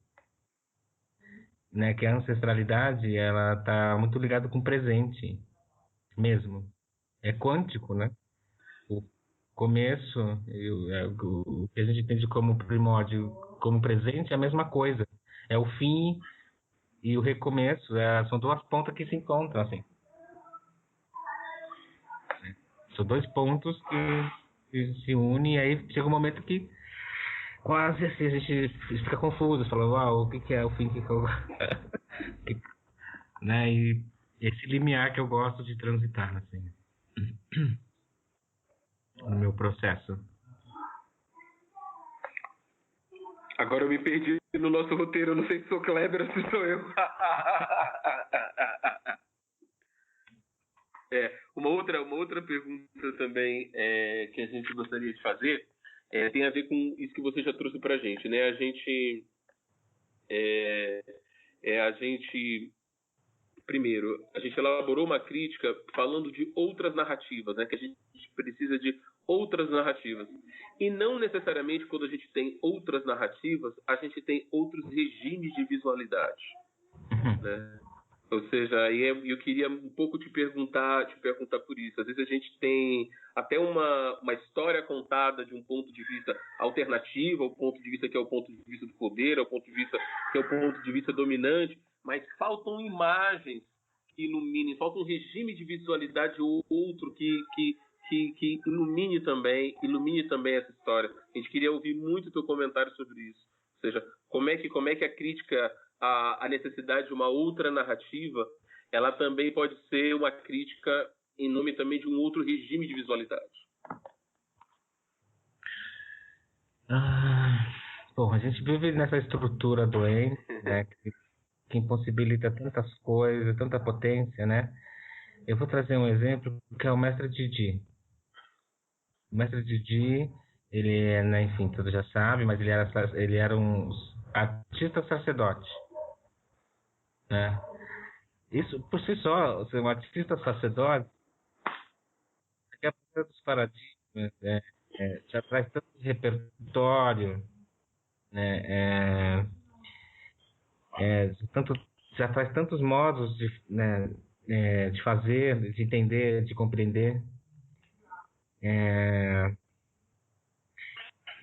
né? Que a ancestralidade, ela tá muito ligada com o presente mesmo. É quântico, né? O começo, o que a gente entende como primórdio, como presente, é a mesma coisa. É o fim e o recomeço, são duas pontas que se encontram, assim. São dois pontos que se unem e aí chega um momento que quase assim a gente fica confuso, fala, uau, o que é o fim, o que é o... né? E esse limiar que eu gosto de transitar, assim, no meu processo. Agora eu me perdi no nosso roteiro, eu não sei se sou Kleber ou se sou eu. Uma outra pergunta também que a gente gostaria de fazer tem a ver com isso que você já trouxe para a gente, né? Primeiro, a gente elaborou uma crítica falando de outras narrativas, né? Que a gente precisa de outras narrativas. E não necessariamente quando a gente tem outras narrativas, a gente tem outros regimes de visualidade, né? Ou seja, eu queria um pouco te perguntar por isso. Às vezes a gente tem até uma história contada de um ponto de vista alternativo, ao ponto de vista que é o ponto de vista do poder, ao ponto de vista que é o ponto de vista dominante, mas faltam imagens que iluminem, falta um regime de visualidade ou outro que ilumine também essa história. A gente queria ouvir muito o teu comentário sobre isso. Ou seja, como é que a crítica à necessidade de uma outra narrativa, ela também pode ser uma crítica em nome também de um outro regime de visualidade. Bom, a gente vive nessa estrutura doente, né, que impossibilita tantas coisas, tanta potência, né? Eu vou trazer um exemplo que é o Mestre Didi. O Mestre Didi, ele, né, enfim, todos já sabem, mas ele era um artista sacerdote, né? Isso, por si só, ser um artista sacerdote, é dos paradigmas, né? Já traz tanto repertório, né? Já traz tantos modos de, né, de fazer, de entender, de compreender.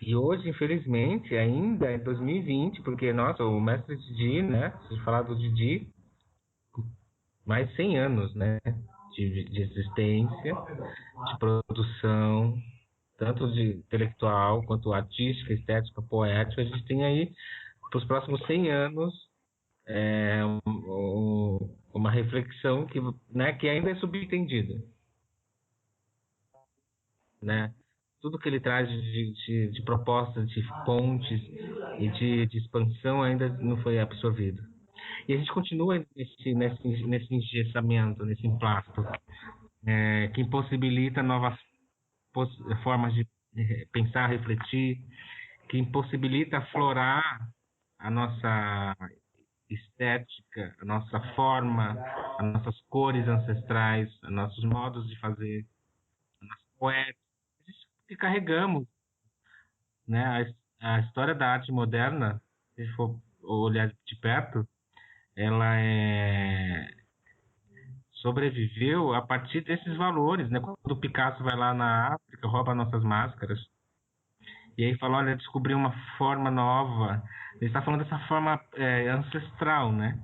E hoje, infelizmente, ainda em 2020, porque, nossa, o Mestre Didi, né? Se falar do Didi, mais 100 anos, né? De existência, de produção, tanto de intelectual quanto artística, estética, poética. A gente tem aí, para os próximos 100 anos, uma reflexão que, né, que ainda é subentendida, né? Tudo que ele traz de propostas, de pontes e de expansão ainda não foi absorvido. E a gente continua nesse engessamento, nesse emplasto, que impossibilita novas formas de pensar, refletir, que impossibilita aflorar a nossa estética, a nossa forma, as nossas cores ancestrais, os nossos modos de fazer, a nossa poética, isso que carregamos, né? A história da arte moderna, se a gente for olhar de perto, ela sobreviveu a partir desses valores, né? Quando o Picasso vai lá na África, rouba nossas máscaras, e aí fala, olha, descobri uma forma nova. Ele está falando dessa forma ancestral, né?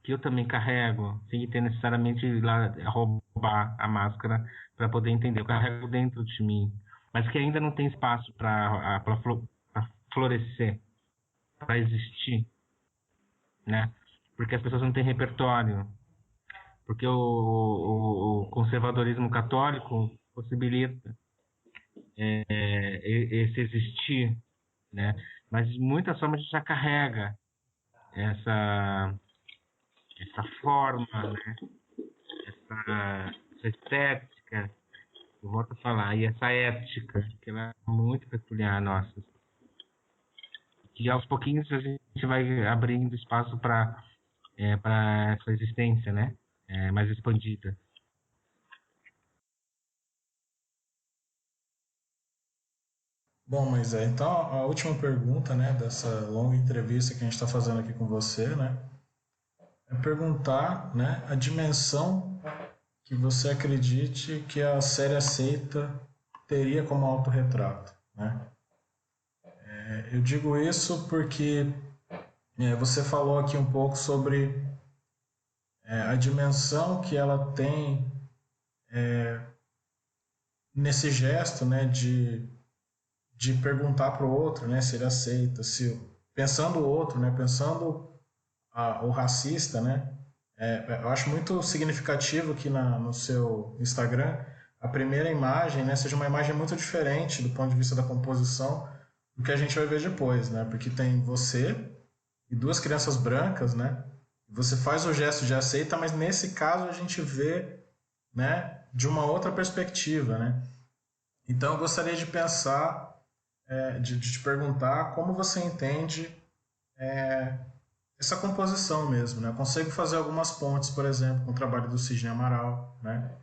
Que eu também carrego, sem ter necessariamente ir lá roubar a máscara para poder entender. Eu carrego dentro de mim, mas que ainda não tem espaço para florescer, para existir, né? Porque as pessoas não têm repertório, porque o conservadorismo católico possibilita esse existir, né? Mas de muitas formas a gente já carrega essa forma, né? Essa estética, eu volto a falar, e essa ética, que ela é muito peculiar nossa. E aos pouquinhos a gente vai abrindo espaço para essa existência, né? Mais expandida. Bom, Moisés, então a última pergunta, né, dessa longa entrevista que a gente está fazendo aqui com você, né, é perguntar, né, a dimensão que você acredite que a série Aceita teria como autorretrato, né? Eu digo isso porque você falou aqui um pouco sobre a dimensão que ela tem nesse gesto, né, de perguntar para o outro, né, se ele aceita, se pensando o outro, né, pensando o racista, né, eu acho muito significativo que no seu Instagram a primeira imagem, né, seja uma imagem muito diferente do ponto de vista da composição do que a gente vai ver depois, né, porque tem você e duas crianças brancas, né, você faz o gesto de aceita, mas nesse caso a gente vê, né, de uma outra perspectiva, né. Então eu gostaria de pensar, de te perguntar como você entende essa composição mesmo, né? Eu consigo fazer algumas pontes, por exemplo, com o trabalho do Sidney Amaral, né?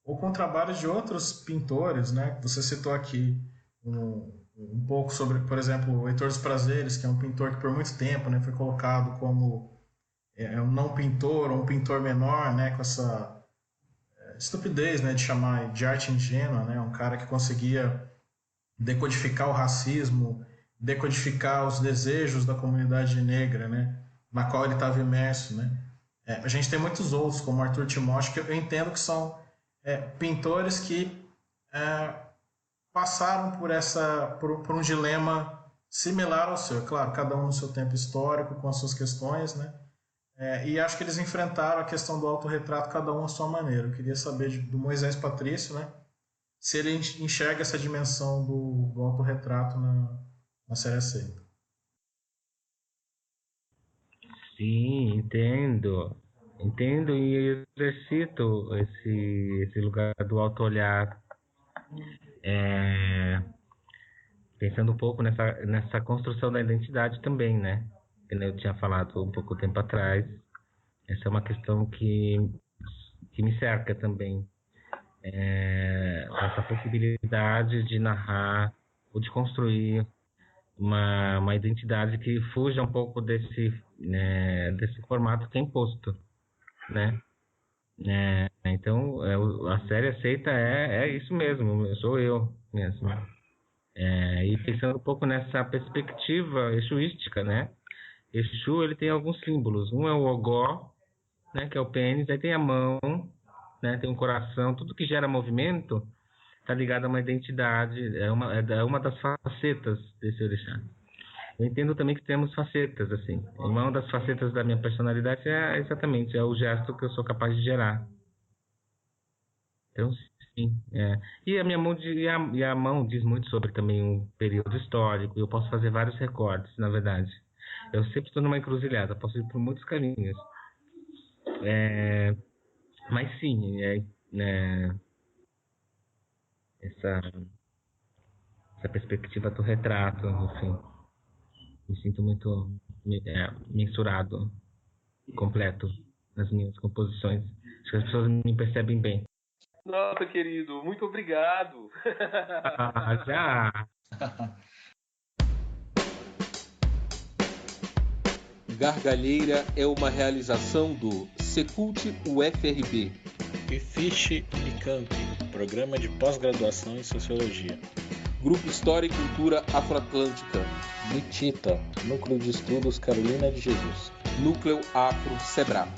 Ou com o trabalho de outros pintores, né? Você citou aqui um pouco sobre, por exemplo, o Heitor dos Prazeres, que é um pintor que por muito tempo, né, foi colocado como um não pintor ou um pintor menor, né? Com essa estupidez, né, de chamar de arte ingênua, né? Um cara que conseguia decodificar o racismo, decodificar os desejos da comunidade negra, né, na qual ele estava imerso, né. A gente tem muitos outros, como Arthur Timóteo, que eu entendo que são pintores que passaram por um dilema similar ao seu. Claro, cada um no seu tempo histórico, com as suas questões, né. E acho que eles enfrentaram a questão do autorretrato, cada um à sua maneira. Eu queria saber do Moisés Patrício, né, se ele enxerga essa dimensão do autorretrato na série Aceita. Sim, entendo. Entendo e exercito esse lugar do auto-olhar. Pensando um pouco nessa construção da identidade também, né? Como eu tinha falado um pouco tempo atrás. Essa é uma questão que me cerca também. Essa possibilidade de narrar ou de construir uma identidade que fuja um pouco desse formato que é imposto, né? Então, a série Aceita é isso mesmo, sou eu mesmo. E pensando um pouco nessa perspectiva exuística, né? Exu, ele tem alguns símbolos. Um é o ogó, né, que é o pênis, aí tem a mão, né, tem um coração, tudo que gera movimento está ligado a uma identidade, é uma das facetas desse orixá. Eu entendo também que temos facetas, assim. Uma das facetas da minha personalidade é o gesto que eu sou capaz de gerar. Então, sim. E a minha mão e a mão diz muito sobre também um período histórico. Eu posso fazer vários recortes, na verdade. Eu sempre estou numa encruzilhada, posso ir por muitos caminhos. Mas sim, essa perspectiva do retrato, enfim, me sinto muito mensurado completo nas minhas composições. Acho que as pessoas me percebem bem. Nossa, querido, muito obrigado. Já! Gargalheira é uma realização do Secult UFRB. E Fiche e Camp, programa de pós-graduação em Sociologia. Grupo História e Cultura Afroatlântica. NITITA, Núcleo de Estudos Carolina de Jesus. Núcleo Afro Sebrap.